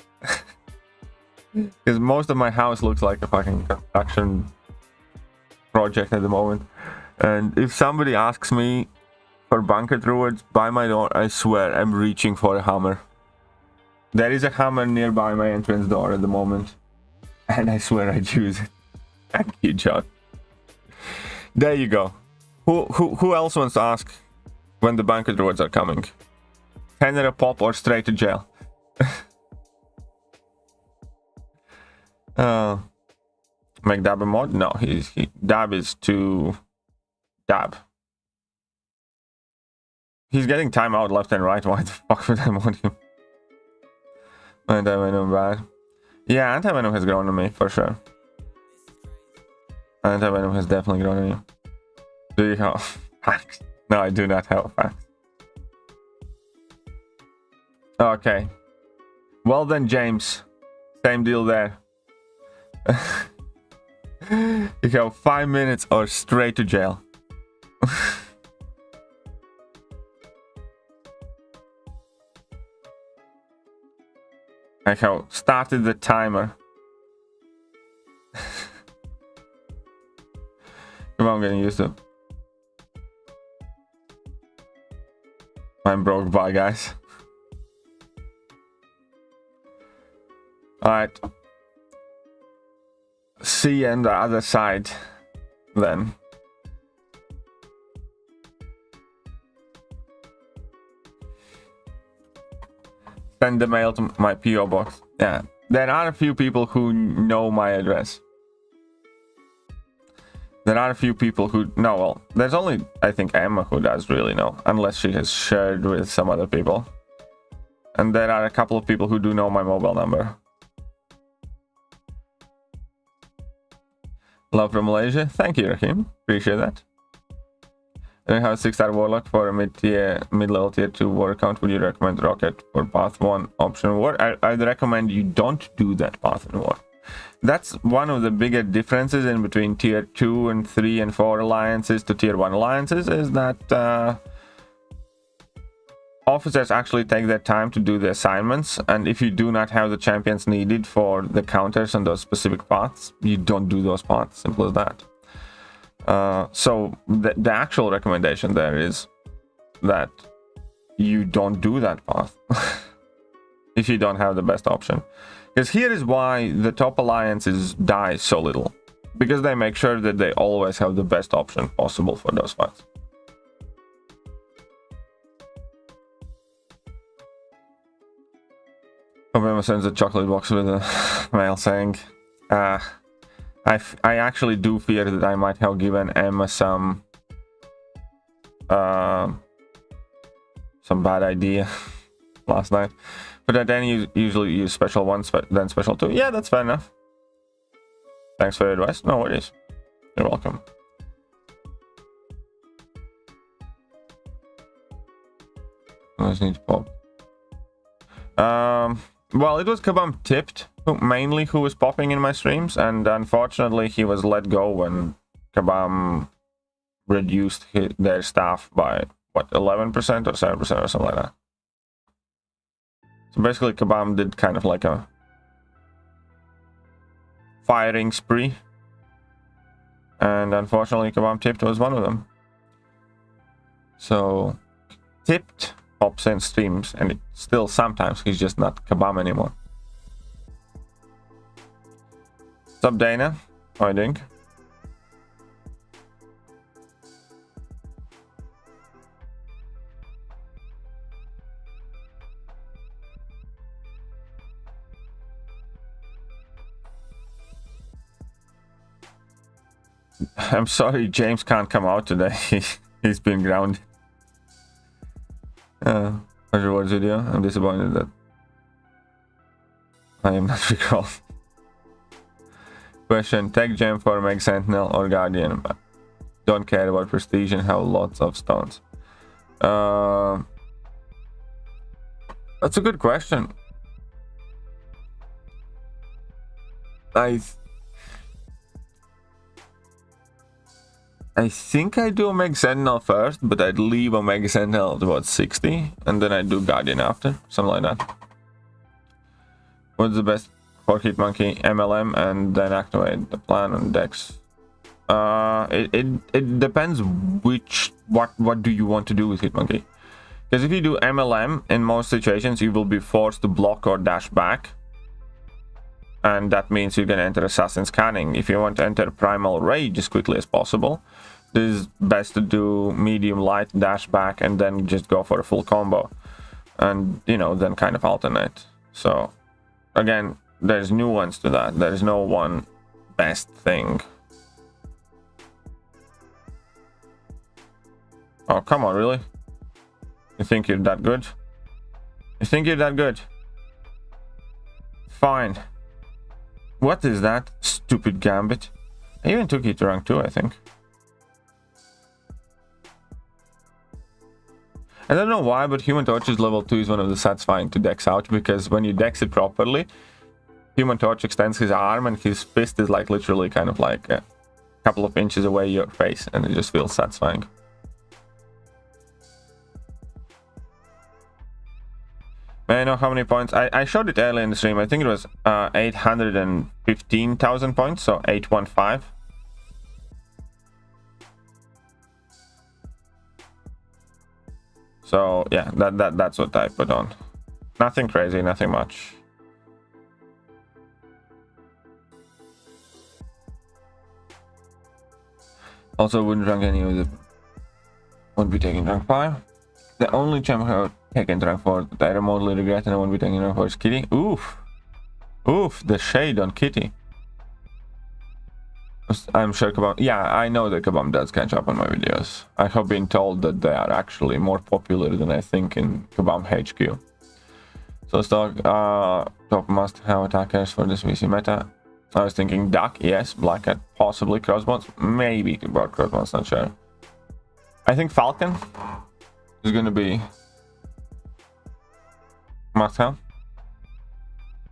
Speaker 3: Because most of my house looks like a fucking construction project at the moment. And if somebody asks me for bunker rewards by my door, I swear I'm reaching for a hammer. There is a hammer nearby my entrance door at the moment, and I swear I'd use it. Thank you, John. There you go. Who else wants to ask when the bunker rewards are coming? 10 a pop or straight to jail? Make Dab a mod? No, Dab is too Dab. He's getting timeout left and right. Why the fuck would I want him? Anti-venom bad. Yeah, anti-venom has grown on me for sure. Anti-venom has definitely grown on you. Do you have facts? No, I do not have facts. Okay. Well then, James. Same deal there. You have 5 minutes or straight to jail. I have started the timer. Come on, I'm getting used to it. I'm broke. Bye, guys. Alright. See you on the other side then. Send the mail to my PO box. Yeah, there are a few people who know my address. There are a few people who know. Well, there's only, I think, Emma who does really know, unless she has shared with some other people. And there are a couple of people who do know my mobile number. Love from Malaysia. Thank you, Rahim. Appreciate that. I have a 6-star warlock for a mid-level tier 2 war account. Would you recommend rocket for path 1 option war? I'd recommend you don't do that path in war. That's one of the bigger differences in between tier 2 and 3 and 4 alliances to tier 1 alliances, is that officers actually take their time to do the assignments, and if you do not have the champions needed for the counters on those specific paths, you don't do those paths. Simple as that. So the actual recommendation there is that you don't do that path if you don't have the best option. Because here is why the top alliances die so little. Because they make sure that they always have the best option possible for those fights. Obama sends a chocolate box with a mail saying, I actually do fear that I might have given Emma some bad idea last night. But then you usually use special 1, then special 2. Yeah, that's fair enough. Thanks for your advice. No worries. You're welcome. I just need to pop. Well, it was Kabam Tipped, mainly who was popping in my streams, and unfortunately he was let go when Kabam reduced their staff by, what, 11% or 7% or something like that. So basically Kabam did kind of like a firing spree, and unfortunately Kabam Tipped was one of them. So Tipped pops in streams, and still sometimes he's just not Kabam anymore. What's up, Dana? How are you doing? I'm sorry, James can't come out today. He's been grounded. Rewards video. I'm disappointed that I am not recalled. Question: Tech gem for Meg Sentinel or Guardian? Don't care about prestige and have lots of stones. That's a good question. I think I do Omega Sentinel first, but I'd leave Omega Sentinel at about 60, and then I'd do Guardian after, something like that. What's the best for Hitmonkey? MLM, and then activate the plan on Dex. It depends what do you want to do with Hitmonkey. Because if you do MLM, in most situations you will be forced to block or dash back. And that means you're going to enter Assassin's Canning. If you want to enter Primal Rage as quickly as possible, it is best to do medium light, dash back, and then just go for a full combo. And, you know, then kind of alternate. So, again, there's nuance to that. There's no one best thing. Oh, come on, really? You think you're that good? You think you're that good? Fine. What is that? Stupid Gambit. I even took it to rank 2, I think. I don't know why, but Human Torch's level 2 is one of the satisfying to dex out, because when you dex it properly, Human Torch extends his arm and his fist is like literally kind of like a couple of inches away your face, and it just feels satisfying. May I know how many points? I showed it earlier in the stream. I think it was 815,000 points, so 815. So yeah, that's what I put on. Nothing crazy, nothing much. Also, wouldn't rank any of the. Wouldn't be taking rank 5. The only champ who taken rank 4. I remotely regret and I won't be taking rank 4 is Kitty. Oof. Oof, the shade on Kitty. I'm sure Kabam... Yeah, I know that Kabam does catch up on my videos. I have been told that they are actually more popular than I think in Kabam HQ. So let's talk top must-have attackers for this VC meta. I was thinking Duck, yes. Black Cat, possibly. Crossbones, maybe. About Crossbones, not sure. I think Falcon is going to be must-have.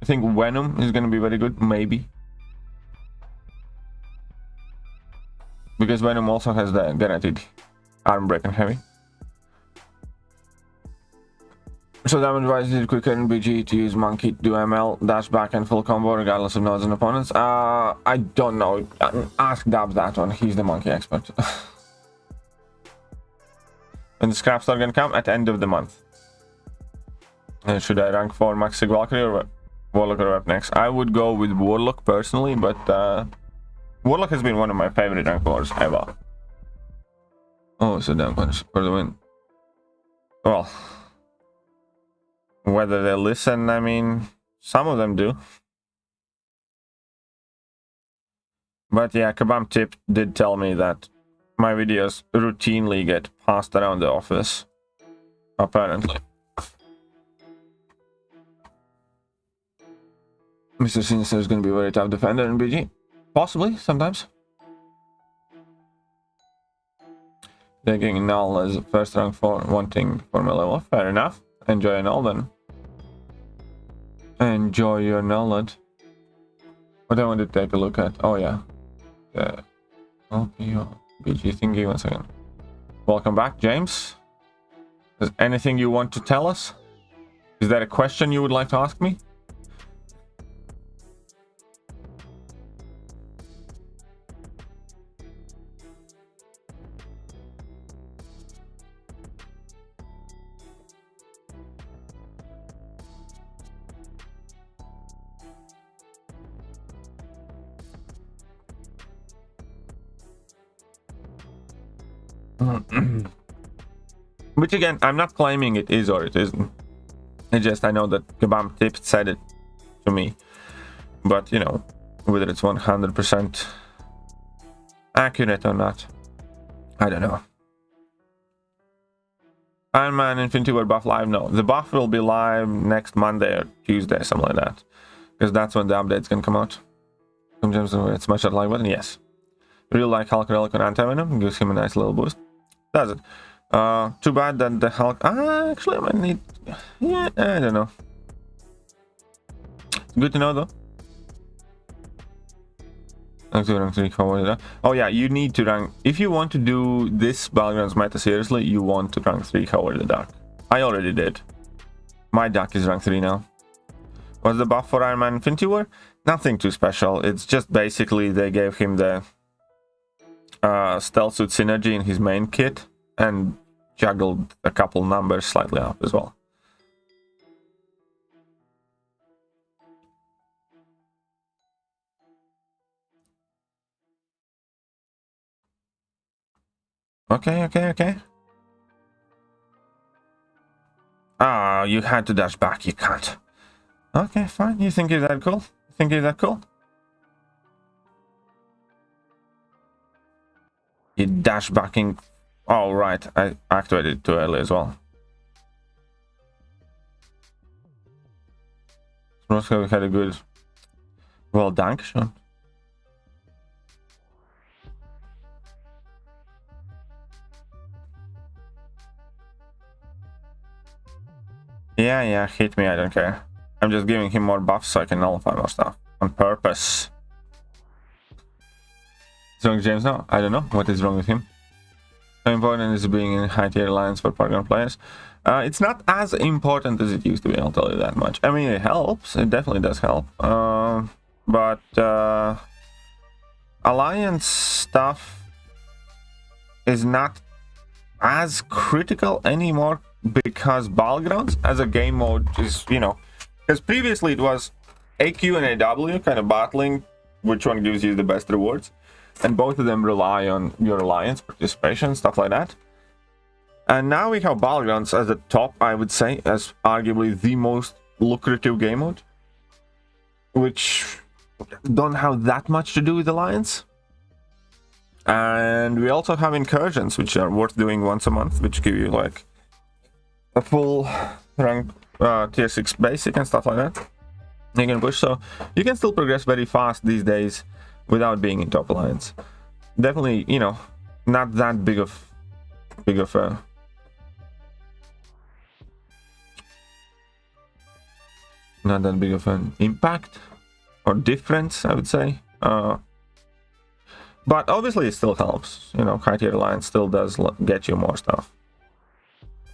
Speaker 3: I think Venom is going to be very good, maybe. Because Venom also has the guaranteed arm break and heavy. So damage wise, is it quicker in BG to use Monkey, do ML, dash back and full combo regardless of nodes and opponents? I don't know. Ask Dabs that one. He's the Monkey expert. When the scrap store gonna come? At the end of the month. Should I rank for Max Sig Valkyrie or Warlock or Rep next? I would go with Warlock personally, but Warlock has been one of my favorite rank 4s ever. Oh, so damn punch for the win. Well, whether they listen, I mean, some of them do. But yeah, Kabam Tip did tell me that my videos routinely get passed around the office. Apparently. Mr. Sinister is going to be a very tough defender in BG. Possibly, sometimes. Taking null as first rank 4, wanting for my level. Fair enough. Enjoy your null then. Enjoy your null then. What I want to take a look at. Oh yeah. The LPO BG thingy. 1 second. Welcome back, James. Is anything you want to tell us? Is there a question you would like to ask me? Which again, I'm not claiming it is or it isn't. It's just I know that Kabam Tip said it to me. But, you know, whether it's 100% accurate or not, I don't know. Iron Man Infinity War buff live? No. The buff will be live next Monday or Tuesday, something like that. Because that's when the updates can come out. It's much like button, yes. Real like Hulk Relic on Anti-Venom gives him a nice little boost. Does it? Too bad that the Hulk... actually, I might need... Yeah, I don't know. It's good to know, though. Rank 3, oh, yeah, you need to rank... If you want to do this Battlegrounds meta seriously, you want to rank 3 Cover the Dark. I already did. My Dark is rank 3 now. What's the buff for Iron Man Infinity War? Nothing too special. It's just basically they gave him the... stealth suit synergy in his main kit and juggled a couple numbers slightly up as well. Okay. Ah, you had to dash back, you can't. Okay, fine. You think you're that cool? You dash backing. Oh, right. I activated it too early as well. Roscoe had a good... Well, dank, Sean. Yeah, hit me, I don't care. I'm just giving him more buffs so I can nullify more stuff. On purpose. What's wrong with James now? I don't know. What is wrong with him? How important is being in high tier alliance for Battleground players? It's not as important as it used to be, I'll tell you that much. I mean, it helps. It definitely does help. But alliance stuff is not as critical anymore because Battlegrounds as a game mode is, you know, because previously it was AQ and AW kind of battling which one gives you the best rewards, and both of them rely on your alliance participation, stuff like that. And now we have Battlegrounds as the top, I would say, as arguably the most lucrative game mode, which don't have that much to do with Alliance. And we also have Incursions, which are worth doing once a month, which give you like a full rank tier 6 basic and stuff like that. You can push, so you can still progress very fast these days without being in top Alliance. Definitely, you know, not that big of not that big of an impact or difference, I would say. But obviously it still helps. You know, high tier Alliance still does get you more stuff.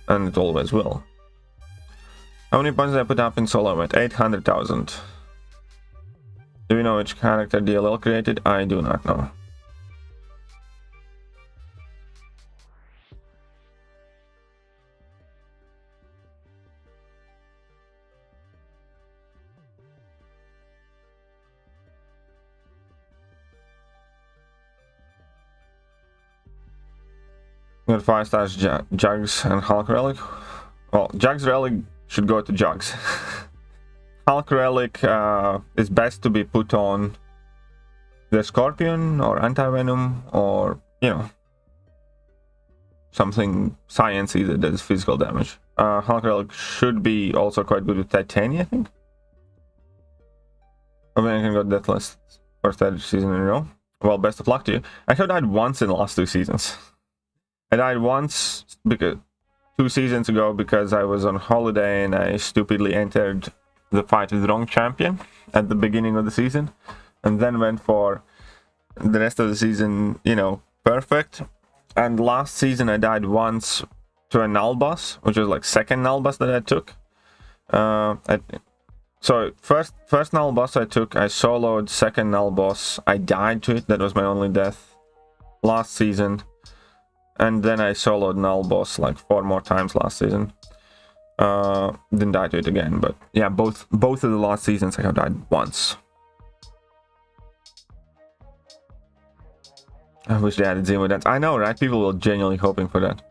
Speaker 3: And it always will. How many points did I put up in solo mode? 800,000. Do you know which character DLL created? I do not know. Got 5 stars Jugs and Hulk Relic. Well, Jugs Relic should go to Jugs. Hulk Relic is best to be put on the Scorpion or Anti-Venom or, you know, something sciencey that does physical damage. Hulk Relic should be also quite good with Titania, I think. I mean, I can go Deathless for third season in a row. Well, best of luck to you. I have died once in the last 2 seasons. I died once because 2 seasons ago because I was on holiday and I stupidly entered the fight with the wrong champion at the beginning of the season, and then went for the rest of the season, you know, perfect. And last season I died once to a null boss, which was like second null boss that I took. So first null boss I took, I soloed. Second null boss, I died to it. That was my only death last season. And then I soloed null boss like 4 more times last season. Didn't die to it again, but yeah, both of the last seasons I have died once. I wish they added Zemo dance. I know, right? People were genuinely hoping for that.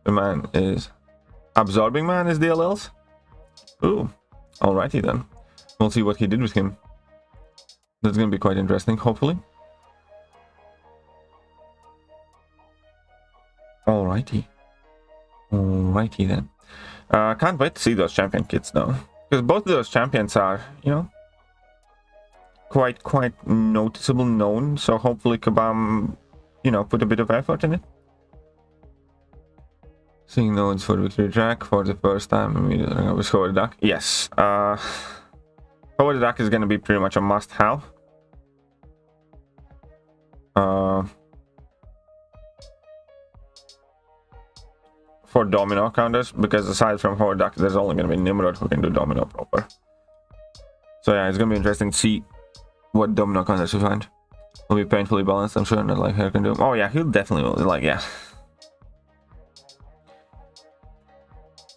Speaker 3: The man is Absorbing Man is DLLs. Ooh, alrighty then. We'll see what he did with him. That's gonna be quite interesting, hopefully. Alrighty then. Can't wait to see those champion kits though, because both of those champions are, you know, quite noticeable known. So hopefully Kabam, you know, put a bit of effort in it. Seeing nodes for Victory Track for the first time immediately with Howard Duck. Yes, Howard Duck is going to be pretty much a must-have. For domino counters, because aside from Howard Duck, there's only going to be Nimrod who can do domino proper. So yeah, it's going to be interesting to see what domino counters we find. Will be painfully balanced, I'm sure, not like Hair can do. Oh yeah, he'll definitely will, like, yeah.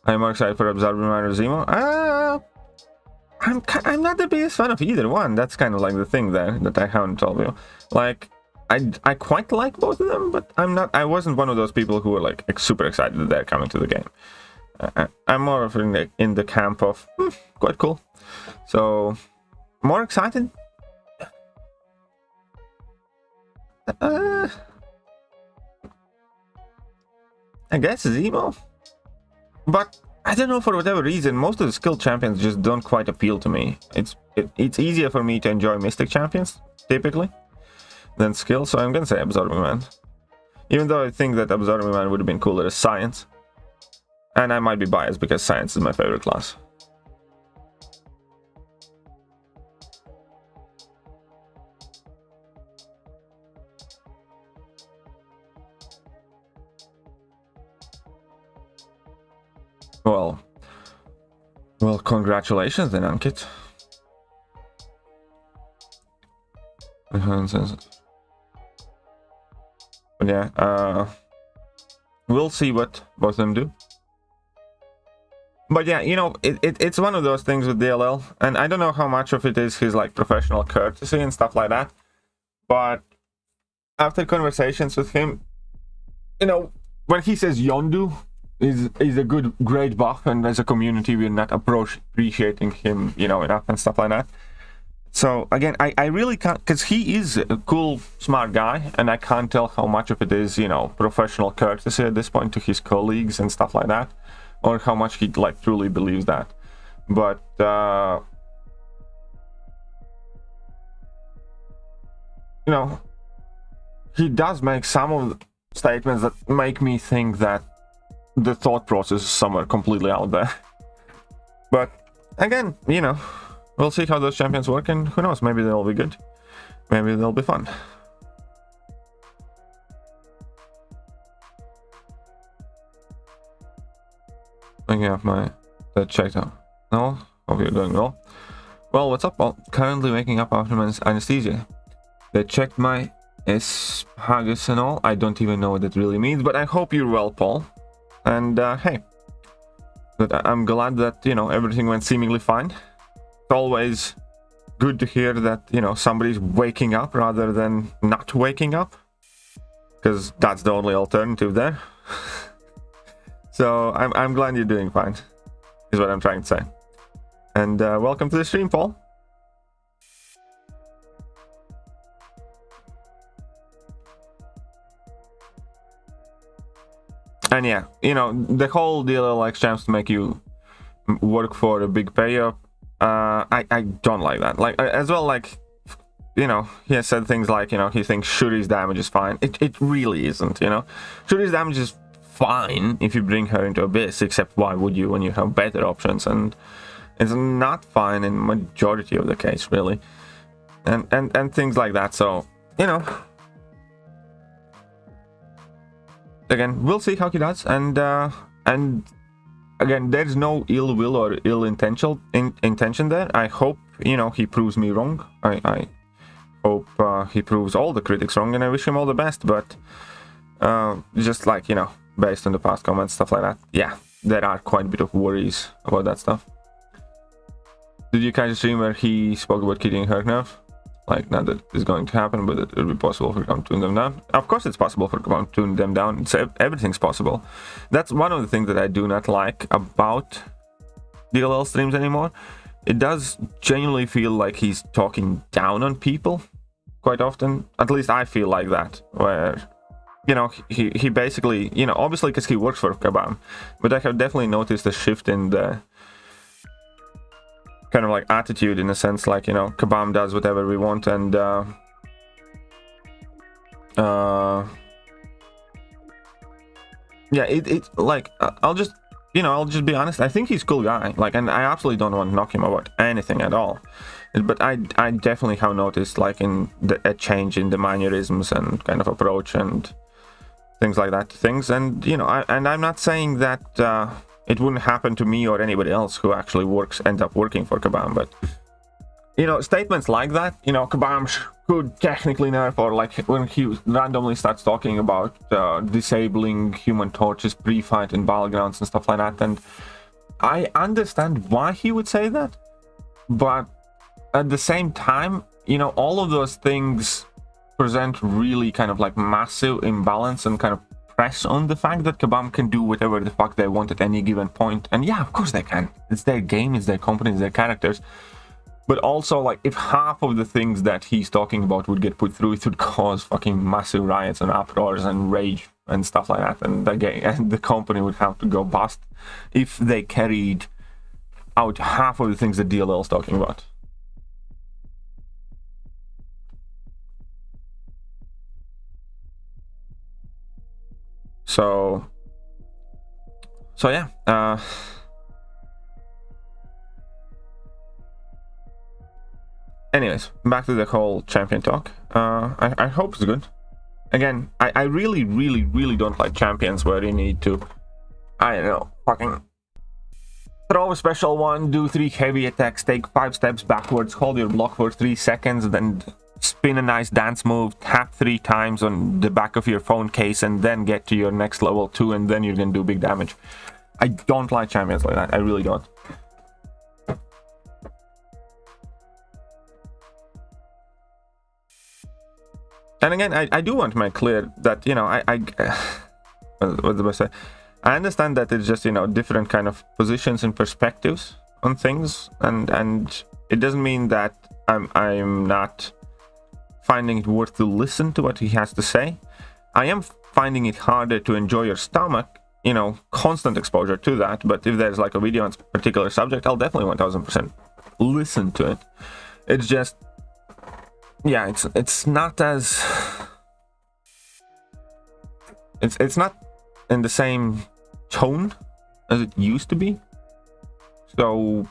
Speaker 3: I'm more excited for Absorbing Man or Zemo. I'm not the biggest fan of either one. That's kind of like the thing there that I haven't told you. Like, I quite like both of them, but I wasn't one of those people who were like super excited that they're coming to the game. I'm more of in the camp of quite cool. So more excited. I guess Zemo, but I don't know, for whatever reason, most of the skilled champions just don't quite appeal to me. It's easier for me to enjoy Mystic champions typically than skill, so I'm gonna say Absorbing Man. Even though I think that Absorbing Man would have been cooler as Science. And I might be biased because Science is my favorite class. Well, congratulations then, Ankit. But yeah, we'll see what both of them do. But yeah, you know, it's one of those things with DLL, and I don't know how much of it is his like professional courtesy and stuff like that, but after conversations with him, you know, when he says Yondu is a great buff, and as a community we're not appreciating him, you know, enough and stuff like that. So again, I really can't, because he is a cool, smart guy, and I can't tell how much of it is, you know, professional courtesy at this point to his colleagues and stuff like that, or how much he like truly believes that. But you know, he does make some of the statements that make me think that the thought process is somewhere completely out there. But again, you know, we'll see how those champions work, and who knows, maybe they'll be good, maybe they'll be fun. Looking at my checked out. No, hope you're doing well. Well, what's up? Well, currently waking up after my anesthesia. They checked my esophagus and all. I don't even know what that really means, but I hope you're well, Paul. And hey, but I'm glad that, you know, everything went seemingly fine. It's always good to hear that, you know, somebody's waking up rather than not waking up, because that's the only alternative there. So I'm glad you're doing fine, is what I'm trying to say. And welcome to the stream, Paul. And yeah, you know, the whole deal like champs to make you work for a big payout, I don't like that. Like, as well, like, you know, he has said things like, you know, he thinks Shuri's damage is fine. It really isn't, you know. Shuri's damage is fine if you bring her into Abyss, except why would you when you have better options? And it's not fine in majority of the case, really. And things like that. So, you know, again, we'll see how he does, and again, there's no ill will or ill intention there. I hope, you know, he proves me wrong. I hope he proves all the critics wrong, and I wish him all the best. But just like, you know, based on the past comments, stuff like that, yeah, there are quite a bit of worries about that stuff. Did you catch a stream where he spoke about killing her nerf? Like, not that it's going to happen, but it will be possible for Kabam to tune them down. Of course it's possible for Kabam to tune them down. Everything's possible. That's one of the things that I do not like about DLL streams anymore. It does genuinely feel like he's talking down on people quite often. At least I feel like that, where, you know, he basically, you know, obviously because he works for Kabam, but I have definitely noticed a shift in the kind of like attitude, in a sense, like, you know, Kabam does whatever we want, and yeah, it like, I'll just be honest, I think he's a cool guy, like, and I absolutely don't want to knock him about anything at all, but I definitely have noticed, like, in a change in the mannerisms and kind of approach and things like that, and, you know, I'm not saying that it wouldn't happen to me or anybody else who actually ends up working for Kabam, but, you know, statements like that, you know, Kabam could technically nerf, or like when he randomly starts talking about disabling Human Torch's pre-fight in Battlegrounds and stuff like that, and I understand why he would say that, but at the same time, you know, all of those things present really kind of like massive imbalance and kind of press on the fact that Kabam can do whatever the fuck they want at any given point. And yeah, of course they can. It's their game, it's their company, it's their characters. But also, like, if half of the things that he's talking about would get put through, it would cause fucking massive riots and uproars and rage and stuff like that. And the company would have to go bust if they carried out half of the things that DLL is talking about. So yeah, anyways, back to the whole champion talk. I hope it's good. Again, I really don't like champions where you need to, I don't know, fucking throw a special one, do 3 heavy attacks, take 5 steps backwards, hold your block for 3 seconds, then spin a nice dance move, tap 3 times on the back of your phone case, and then get to your next level 2, and then you're gonna do big damage. I don't like champions like that. I really don't. And again, I do want to make clear that, you know, what's the best way? I understand that it's just, you know, different kind of positions and perspectives on things, and it doesn't mean that I'm not finding it worth to listen to what he has to say. I am finding it harder to enjoy your stomach, you know, constant exposure to that. But if there's like a video on a particular subject, I'll definitely 1000% listen to it. It's just, yeah, it's not as it's not in the same tone as it used to be. So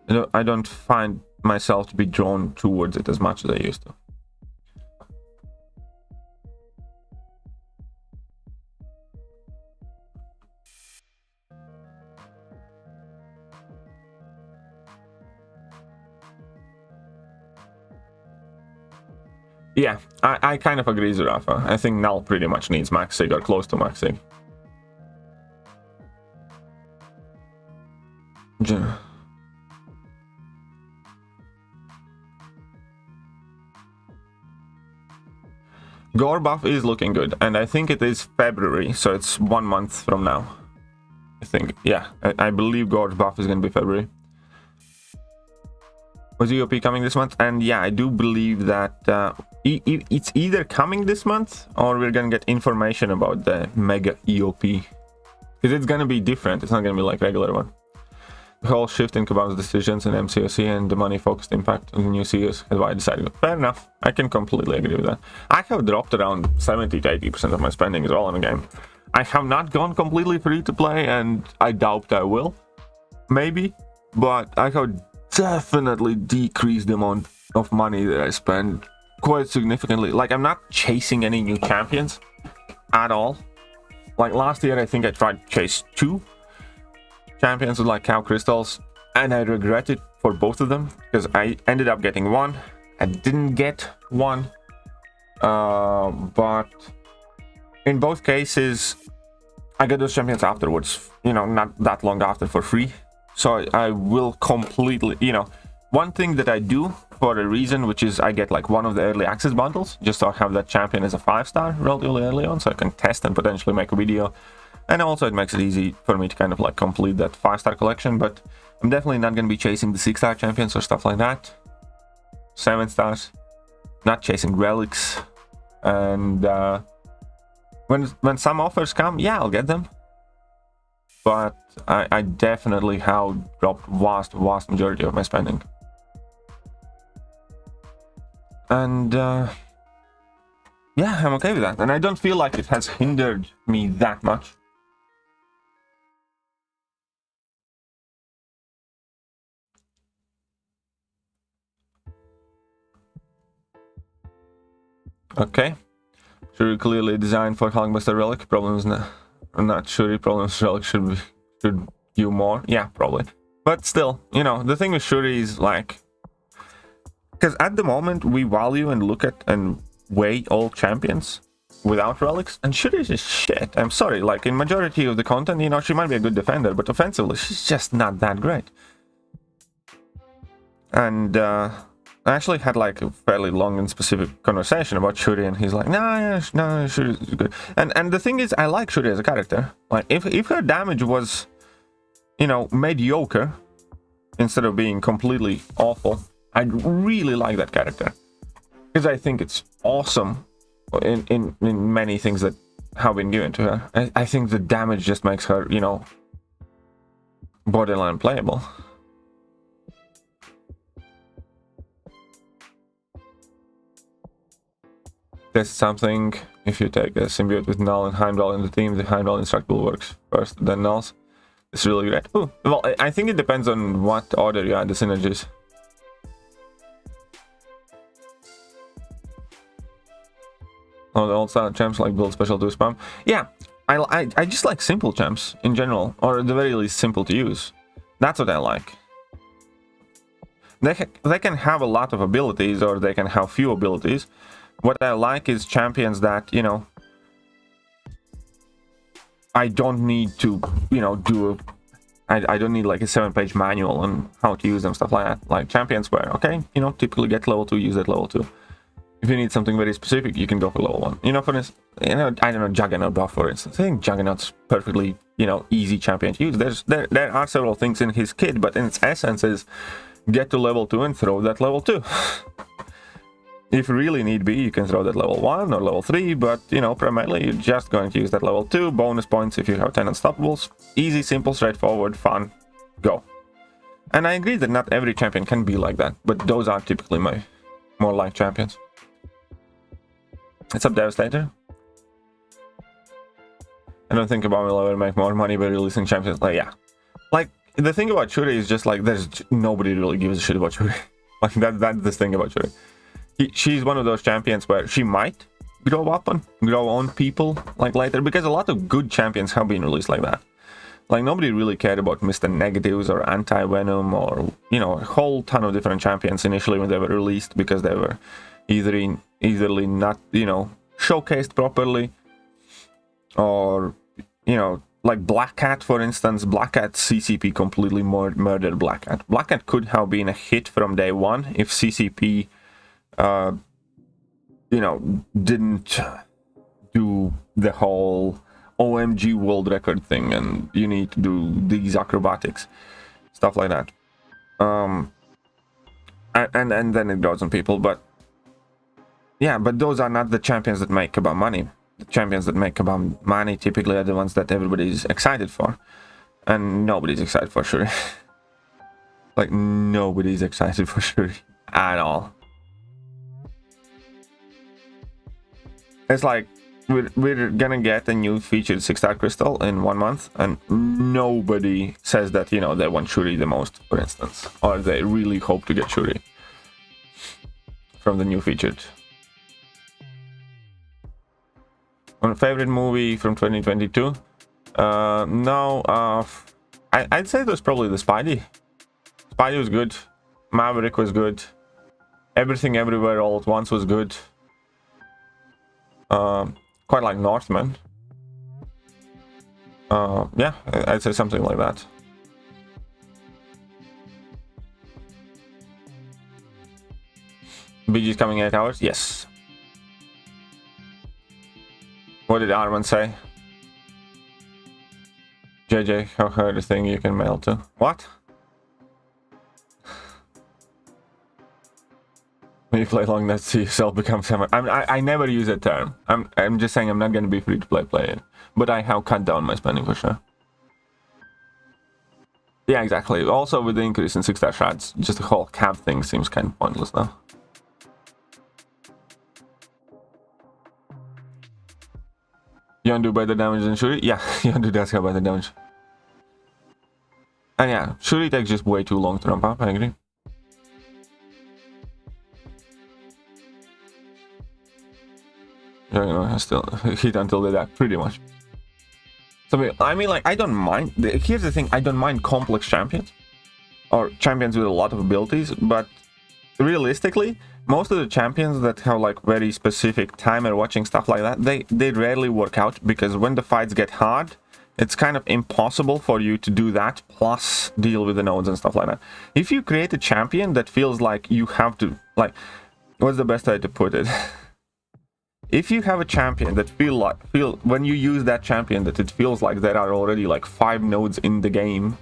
Speaker 3: you know, I don't find myself to be drawn towards it as much as I used to. Yeah, I kind of agree, Zerafa. I think Null pretty much needs max sig or close to max sig. Gore buff is looking good, and I think it is February, so it's 1 month from now. I think, yeah, I believe Gore's buff is going to be February. Was EOP coming this month? And yeah, I do believe that it's either coming this month or we're gonna get information about the mega EOP, because it's gonna be different. It's not gonna be like regular one. The whole shift in Kabam's decisions in MCOC and the money focused impact on the new CEOs is why I decided. Fair enough, I can completely agree with that. I have dropped around 70 to 80% of my spending as well in the game. I have not gone completely free to play, and I doubt I will, maybe, but I have definitely decreased the amount of money that I spend quite significantly. Like, I'm not chasing any new champions at all. Like last year, I think I tried to chase 2 champions with like cow crystals, and I regret it for both of them because I ended up getting 1. I didn't get 1, but in both cases I got those champions afterwards, you know, not that long after, for free. So I will completely, you know, one thing that I do for a reason, which is I get like one of the early access bundles, just so I have that champion as a 5-star relatively early on, so I can test and potentially make a video. And also it makes it easy for me to kind of like complete that 5-star collection, but I'm definitely not going to be chasing the 6-star champions or stuff like that. 7 stars, not chasing relics. And when some offers come, yeah, I'll get them. But I definitely have dropped vast majority of my spending. And yeah, I'm okay with that. And I don't feel like it has hindered me that much. Okay. Shuri clearly designed for Hulkbuster Relic. Problems not Shuri. Problems Relic should do more. Yeah, probably. But still, you know, the thing with Shuri is like, because at the moment we value and look at and weigh all champions without relics, and Shuri is just shit. I'm sorry, like in majority of the content, you know, she might be a good defender, but offensively she's just not that great. And I actually had like a fairly long and specific conversation about Shuri, and he's like, no, Shuri is good. And the thing is, I like Shuri as a character. Like if her damage was, you know, mediocre instead of being completely awful, I'd really like that character, because I think it's awesome in many things that have been given to her. I think the damage just makes her, you know, borderline playable. There's something, if you take a symbiote with Null and Heimdall in the team, the Heimdall instructable works first, then Null's. It's really great. Ooh, well, I think it depends on what order you add the synergies. Oh, the old style champs like build special to spam. Yeah, I just like simple champs in general, or at the very least simple to use. That's what I like. They can have a lot of abilities, or they can have few abilities. What I like is champions that, you know, I don't need to, you know, I don't need like a 7-page manual on how to use them, stuff like that. Like champions where, okay, you know, typically get level 2, use at level 2. If you need something very specific, you can go for level 1. You know, for instance, I don't know, Juggernaut buff, for instance. I think Juggernaut's perfectly, easy champion to use. There are several things in his kit, but in its essence is get to level 2 and throw that level 2. If really need be, you can throw that level 1 or level 3, but, primarily you're just going to use that level 2. Bonus points if you have 10 unstoppables. Easy, simple, straightforward, fun. Go. And I agree that not every champion can be like that, but those are typically my more like champions. What's up, Devastator? I don't think Obama will ever make more money by releasing champions. Like, yeah. Like, the thing about Shuri is just like, there's nobody really gives a shit about Shuri. Like, that's the thing about Shuri. She's one of those champions where she might grow up and grow on people, like, later, because a lot of good champions have been released like that. Like, nobody really cared about Mr. Negatives or Anti-Venom or, a whole ton of different champions initially when they were released because they were either not, showcased properly or, like Black Cat, for instance. Black Cat CCP completely murdered Black Cat. Black Cat could have been a hit from day one if CCP, didn't do the whole OMG world record thing and you need to do these acrobatics, stuff like that. And then it grows on people, but yeah, but those are not the champions that make about money. The champions that make about money typically are the ones that everybody's excited for, and nobody's excited for Shuri. Like, nobody's excited for Shuri at all. It's like we're gonna get a new featured 6-star crystal in 1 month, and nobody says that, they want Shuri the most, for instance, or they really hope to get Shuri from the new featured. My favorite movie from 2022? I'd say it was probably the Spidey. Spidey was good. Maverick was good. Everything Everywhere All at Once was good. Quite like Northman. Yeah, I'd say something like that. BG's coming in 8 hours? Yes. What did Arman say? JJ, I heard a thing you can mail to. What? When you play long enough to see yourself become someone. I never use that term. I'm just saying I'm not going to be free to play it. But I have cut down my spending for sure. Yeah, exactly. Also with the increase in 6-star shards, just the whole cap thing seems kind of pointless now. Yondu better damage than Shuri? Yeah, Yondu does have better damage. And yeah, Shuri takes just way too long to ramp up, I agree. I still hit until they die, pretty much. So, I mean, like, I don't mind. Here's the thing, I don't mind complex champions. Or champions with a lot of abilities, but realistically, most of the champions that have, like, very specific timer watching, stuff like that, they rarely work out, because when the fights get hard, it's kind of impossible for you to do that, plus deal with the nodes and stuff like that. If you create a champion that feels like you have to, like, what's the best way to put it? If you have a champion that when you use that champion that it feels like there are already like 5 nodes in the game,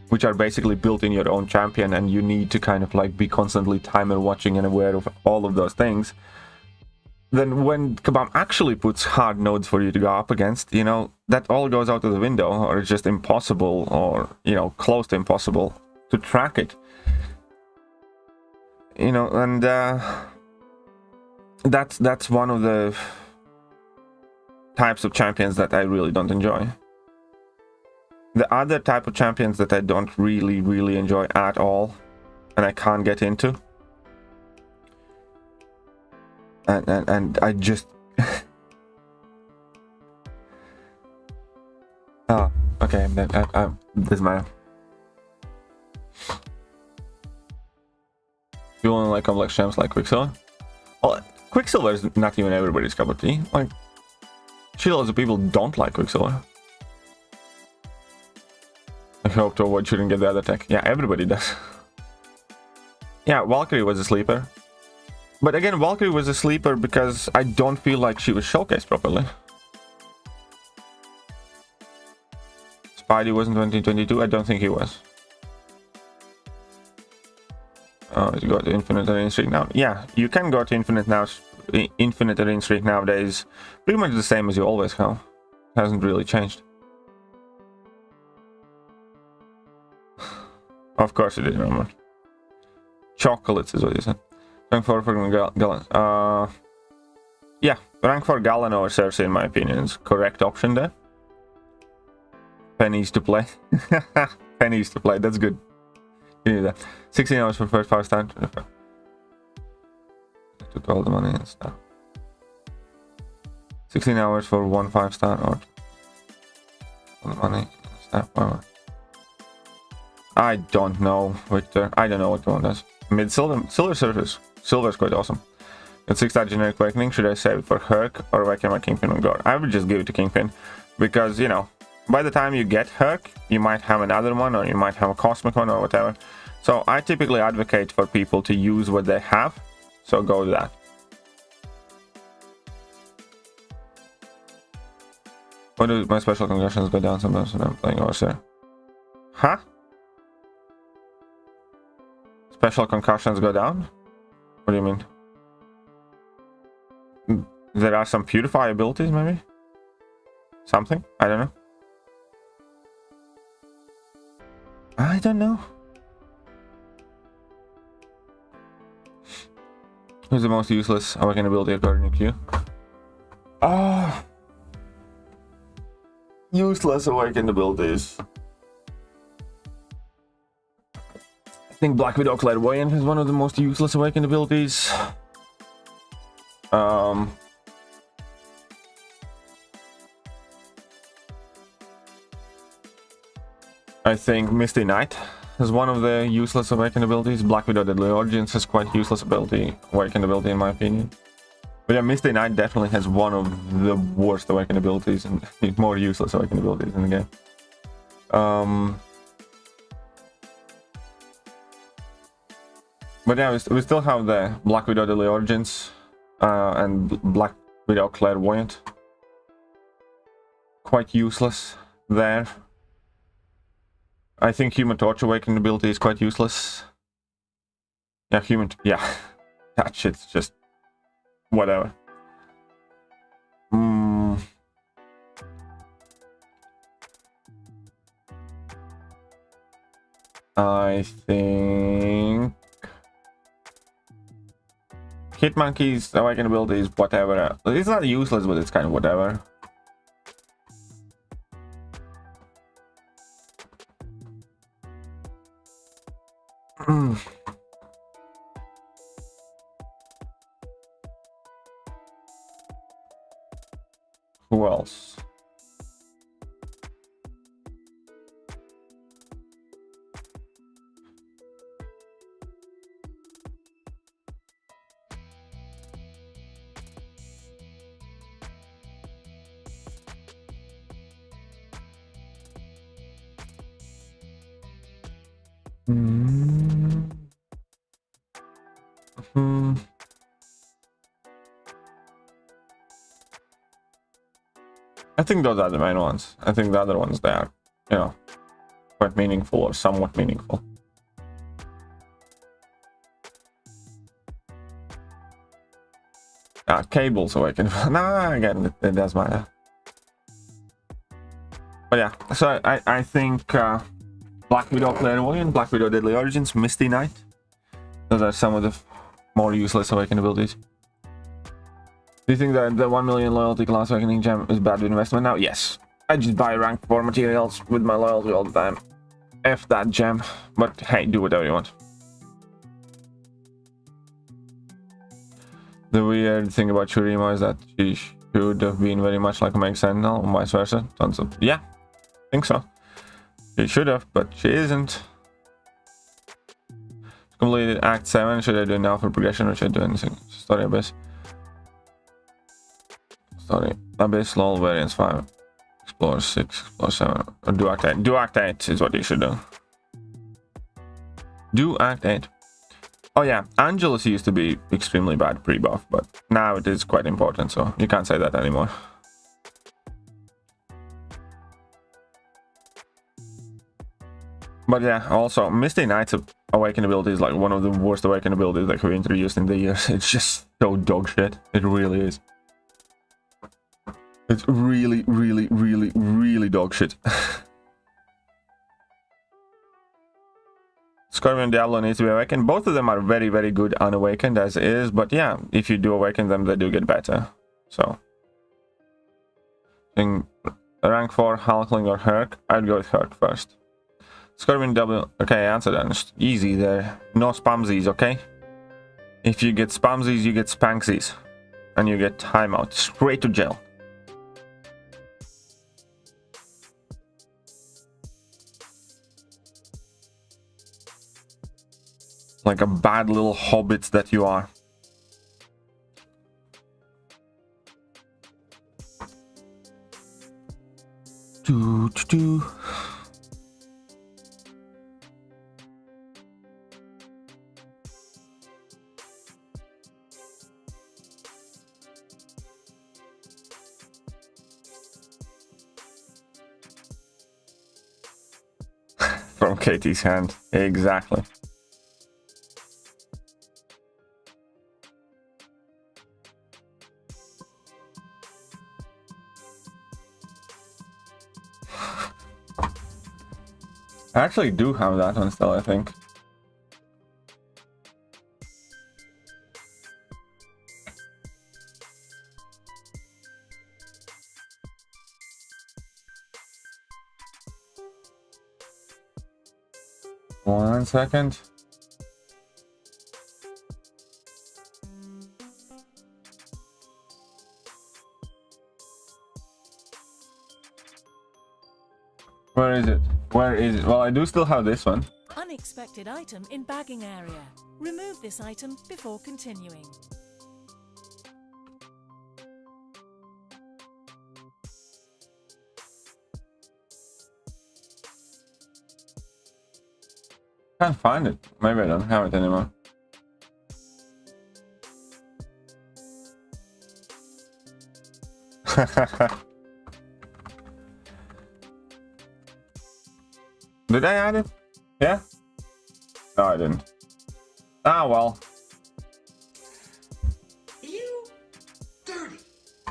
Speaker 3: which are basically built in your own champion, and you need to kind of like be constantly timer watching and aware of all of those things, then when Kabam actually puts hard nodes for you to go up against, that all goes out of the window, or it's just impossible, or, close to impossible to track it. And that's one of the types of champions that I really don't enjoy. The other type of champions that I don't really enjoy at all, and I can't get into, and I just oh, okay, this is my. You only like complex champs like Quicksilver? Well, Quicksilver is not even everybody's cup of tea. Like, loads of people don't like Quicksilver. I hope to avoid shouldn't get the other tech. Yeah, everybody does. Yeah, Valkyrie was a sleeper. But again, Valkyrie was a sleeper because I don't feel like she was showcased properly. Spidey was in 2022. I don't think he was. Oh, you got the infinite arena streak now. Yeah, you can go to infinite arena streak nowadays. Pretty much the same as you always have. Hasn't really changed. Of course you did, remember. Chocolates is what you said. Rank 4 for Galen. Yeah, rank 4 Galen over Cersei, in my opinion, is correct option there. Pennies to play. Pennies to play, that's good. You need that. 16 hours for first 5 star. Took all the money and stuff. 16 hours for 1 5-star or all the money and stuff. Whatever. I don't know, Victor. I don't know what one does. Mid silver surface. Silver's quite awesome. At 6-star generic awakening, should I save it for Herc or awaken my Kingpin on guard? I would just give it to Kingpin because, you know, by the time you get Herc, you might have another one or you might have a Cosmic one or whatever. So I typically advocate for people to use what they have. So go with that. Why do my special concussions go down sometimes when I'm playing Overseer? Huh? Special concussions go down? What do you mean? There are some purify abilities, maybe? Something? I don't know. I don't know. Who's the most useless awakened ability according to you? Useless awakened abilities. I think Black Widow Clairvoyant is one of the most useless awakened abilities. I think Misty Knight is one of the useless awakened abilities. Black Widow Deadly Origins is quite useless awakened ability in my opinion. But yeah, Misty Knight definitely has one of the worst awakened abilities and more useless awakened abilities in the game. But yeah, we still have the Black Widow Deadly Origins and Black Widow Clairvoyant. Quite useless there. I think Human Torch awakened ability is quite useless. Yeah, that shit's just whatever. I think Hit Monkey's awakened ability is whatever. It's not useless, but it's kind of whatever. Who else? I think those are the main ones. I think the other ones, they are, you know, quite meaningful or somewhat meaningful. Cables awakened. Nah, again, it does matter. But yeah, so I think Black Widow Clairvoyant, Black Widow Deadly Origins, Misty Knight. Those are some of the more useless awakened abilities. Do you think that the 1 million loyalty class awakening gem is bad investment now? Yes. I just buy rank 4 materials with my loyalty all the time. F that gem. But hey, do whatever you want. The weird thing about Shurima is that she should have been very much like a Meg Sentinel, and vice versa. Tons of... Yeah, I think so. She should have, but she isn't. Completed Act 7. Should I do it now for progression or should I do anything? Story Abyss. Story Abyss, LOL, Variance 5. Explore 6, Explore 7. Or do Act 8. Do Act 8 is what you should do. Do Act 8. Oh yeah, Angelus used to be extremely bad pre-buff, but now it is quite important, so you can't say that anymore. But yeah, also Misty Knight's Awaken ability is like one of the worst Awaken abilities that we introduced in the years. It's just so dog shit. It really is. It's really, really, really, really dog shit. Scorpion and Diablo needs to be awakened. Both of them are very, very good unawakened as is, but yeah, if you do awaken them, they do get better. So, in rank 4, Hulkling or Herc, I'd go with Herc first. Scorpion Diablo, okay, answer that. Easy there. No spamsies, okay? If you get spamsies, you get spanksies. And you get timeout. Straight to jail. Like a bad little hobbit that you are. Do. From Katie's hand, exactly. I actually do have that one still, I think. One second. Where is it? Where is it? Well, I do still have this one.
Speaker 6: Unexpected item in bagging area. Remove this item before continuing.
Speaker 3: Can't find it. Maybe I don't have it anymore. Did I add it? Yeah? No, I didn't. Ah, well.
Speaker 8: You dirty,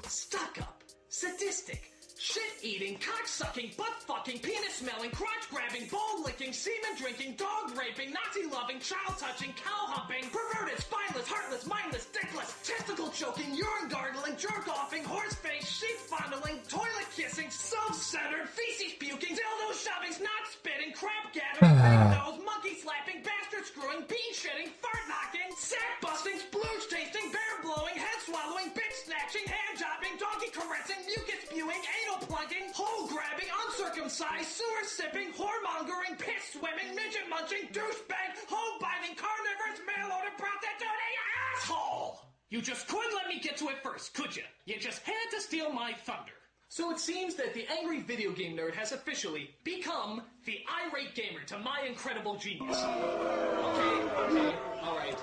Speaker 8: stuck-up, sadistic, shit-eating, cock-sucking, butt-fucking, penis-smelling, crotch-grabbing, ball-licking, semen-drinking, dog-raping, Nazi-loving, child-touching, cow-humping, perverted, spineless, heartless, mindless, dickless, testicle-choking, urine-gargling, jerk-offing, horse-face, sheep-fondling, toilet-kissing, self-centered, feces-puking, dildo-shoving, snot-spitting, crap-gathering, fake-nose, monkey-slapping, bastard-screwing, bee-shitting, fart-knocking, sack-busting, splooge-tasting, bear-blowing, head-swallowing, bitch-snatching, hand-jobbing, donkey-caressing, mucus-spewing, anal-plunking, hole-grabbing, uncircumcised, sewer-sipping, whoremongering, piss-swimming, midget-munching, douchebag, hoe-biting, carnivorous, mail-order prostituting asshole!
Speaker 9: You just couldn't let me get to it first, could you? You just had to steal my thunder. So it seems that the angry video game nerd has officially become the irate gamer to my incredible genius. Okay, alright.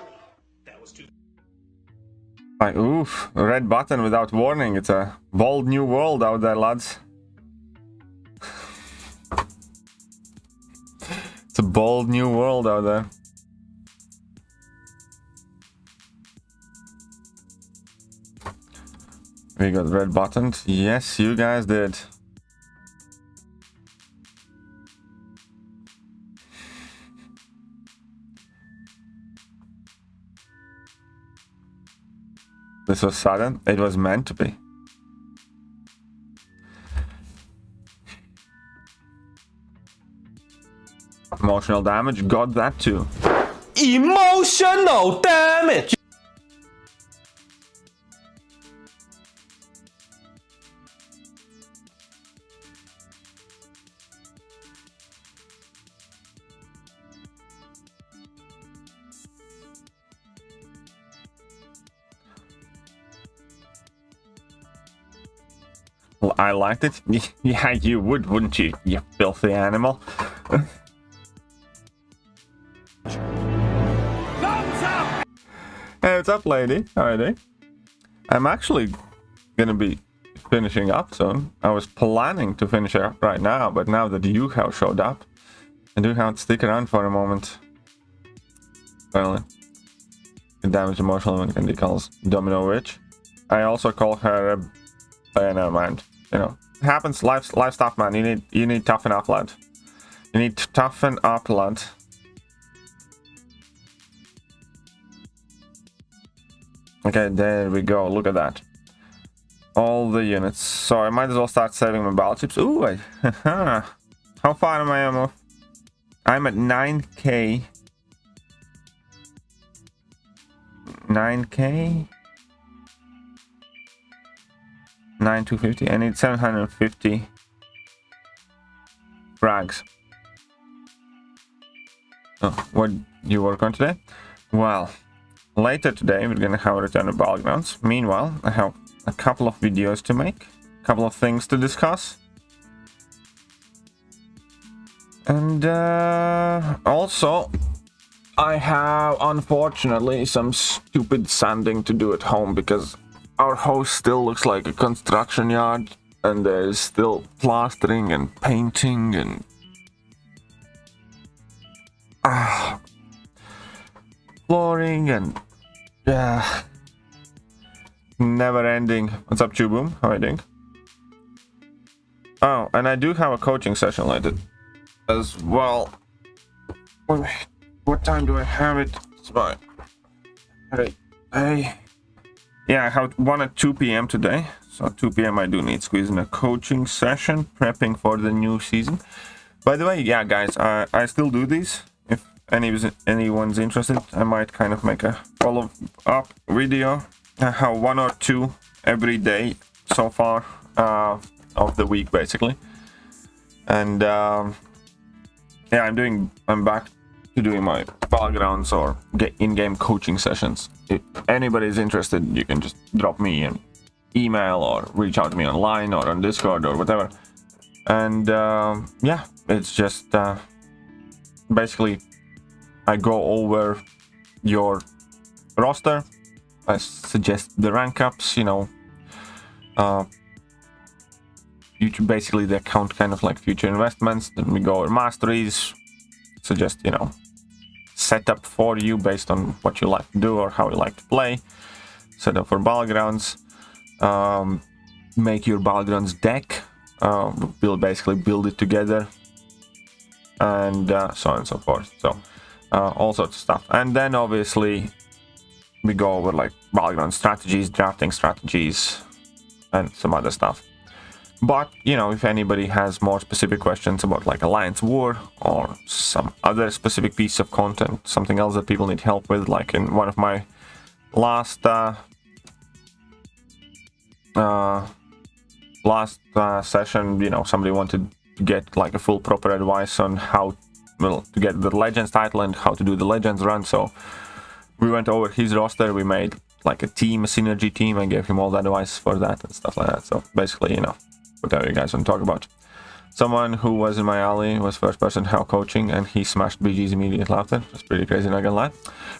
Speaker 9: That was too...
Speaker 3: Like, oof, red button without warning. It's a bold new world out there, lads. It's a bold new world out there. We got red buttons. Yes, you guys did. This was sudden. It was meant to be. Emotional damage. Got that too.
Speaker 10: Emotional damage!
Speaker 3: Well, I liked it. Yeah, you would, wouldn't you, you filthy animal?
Speaker 9: Thumbs up!
Speaker 3: What's up, lady? How are you? I'm actually gonna be finishing up soon. I was planning to finish up right now, but now that you have showed up, I do have to stick around for a moment. Finally. Can damage emotional when Candy calls Domino Witch. I also call her a never mind. You know. It happens, life stuff, man. You need toughen up, lad. You need to toughen up, lad. Okay, there we go. Look at that. All the units. So I might as well start saving my battle chips. Ooh, how far am I off? I'm at 9k. 9k? 9250. I need 750 frags. Oh, what do you work on today? Well, later today we're gonna have a return to Battlegrounds. Meanwhile, I have a couple of videos to make, a couple of things to discuss. And also, I have unfortunately some stupid sanding to do at home because our house still looks like a construction yard and there's still plastering and painting and flooring and never ending. What's up, Chuboom? How are you doing? Oh, and I do have a coaching session later as well. What time do I have it? It's about... Yeah, I have one at 2 p.m. today. So 2 p.m. I do need squeezing a coaching session, prepping for the new season. By the way, yeah, guys, I still do these. If anyone's interested, I might kind of make a follow-up video. I have 1 or 2 every day so far of the week, basically. And yeah, I'm back to doing my Battlegrounds or in-game coaching sessions. If anybody's interested, you can just drop me an email or reach out to me online or on Discord or whatever. And yeah, it's just basically I go over your roster. I suggest the rank ups, you know, basically the account kind of like future investments. Then we go over masteries, suggest, you know, setup for you based on what you like to do or how you like to play. Setup for Battlegrounds, make your Battlegrounds deck, basically build it together, and so on and so forth. So all sorts of stuff. And then obviously we go over like Battleground strategies, drafting strategies, and some other stuff. But, you know, if anybody has more specific questions about like Alliance War or some other specific piece of content, something else that people need help with, like in one of my last session, you know, somebody wanted to get like a full proper advice on how, well, to get the Legends title and how to do the Legends run. So we went over his roster, we made like a team, a synergy team. I gave him all the advice for that and stuff like that. So basically, you know, whatever you guys want to talk about. Someone who was in my alley was first person how coaching, and he smashed BG's immediate laughter. That's pretty crazy, not gonna lie.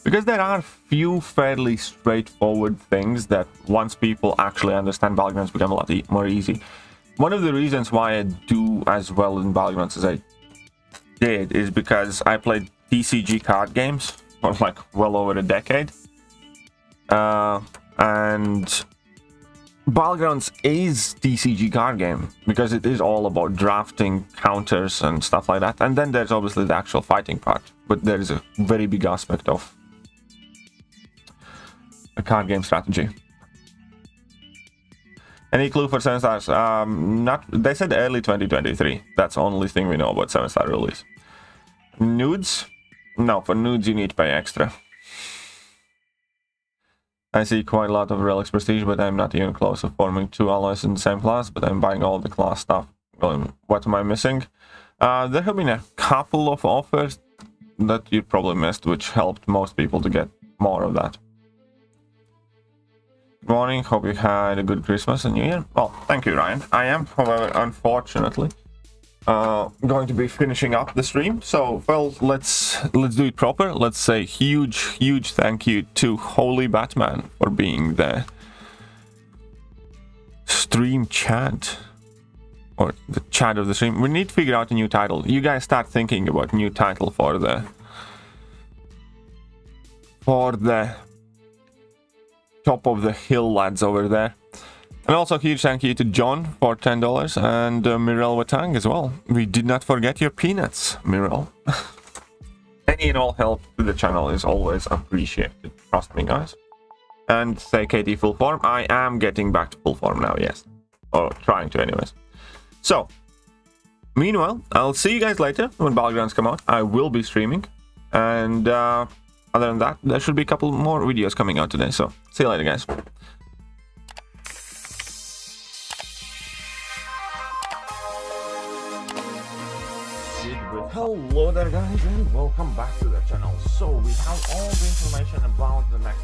Speaker 3: Because there are few fairly straightforward things that once people actually understand Battlegrounds become a lot more easy. One of the reasons why I do as well in Battlegrounds as I did is because I played TCG card games for like well over a decade. And Battlegrounds is TCG card game because it is all about drafting counters and stuff like that. And then there's obviously the actual fighting part, but there is a very big aspect of a card game strategy. Any clue for 7 stars? Not. They said early 2023. That's the only thing we know about 7-star release. Nudes? No, for nudes you need to pay extra. I see quite a lot of Relics Prestige, but I'm not even close to forming 2 alloys in the same class, but I'm buying all the class stuff. Well, what am I missing? There have been a couple of offers that you probably missed, which helped most people to get more of that. Good morning, hope you had a good Christmas and New Year. Well, thank you, Ryan. I am, however, unfortunately, going to be finishing up the stream. So, well, let's do it proper. Let's say huge thank you to Holy Batman for being the stream chat, or the chat of the stream. We need to figure out a new title. You guys start thinking about new title for the top of the hill lads over there. And also huge thank you to John for $10 and MrWTF as well. We did not forget your peanuts, Mirel. Any and all help to the channel is always appreciated. Trust me, guys. And say KT full form. I am getting back to full form now, yes. Or trying to anyways. So, meanwhile, I'll see you guys later when Battlegrounds come out. I will be streaming. And other than that, there should be a couple more videos coming out today. So, see you later, guys. Hello there, guys, and welcome back to the channel. So we have all the information about the next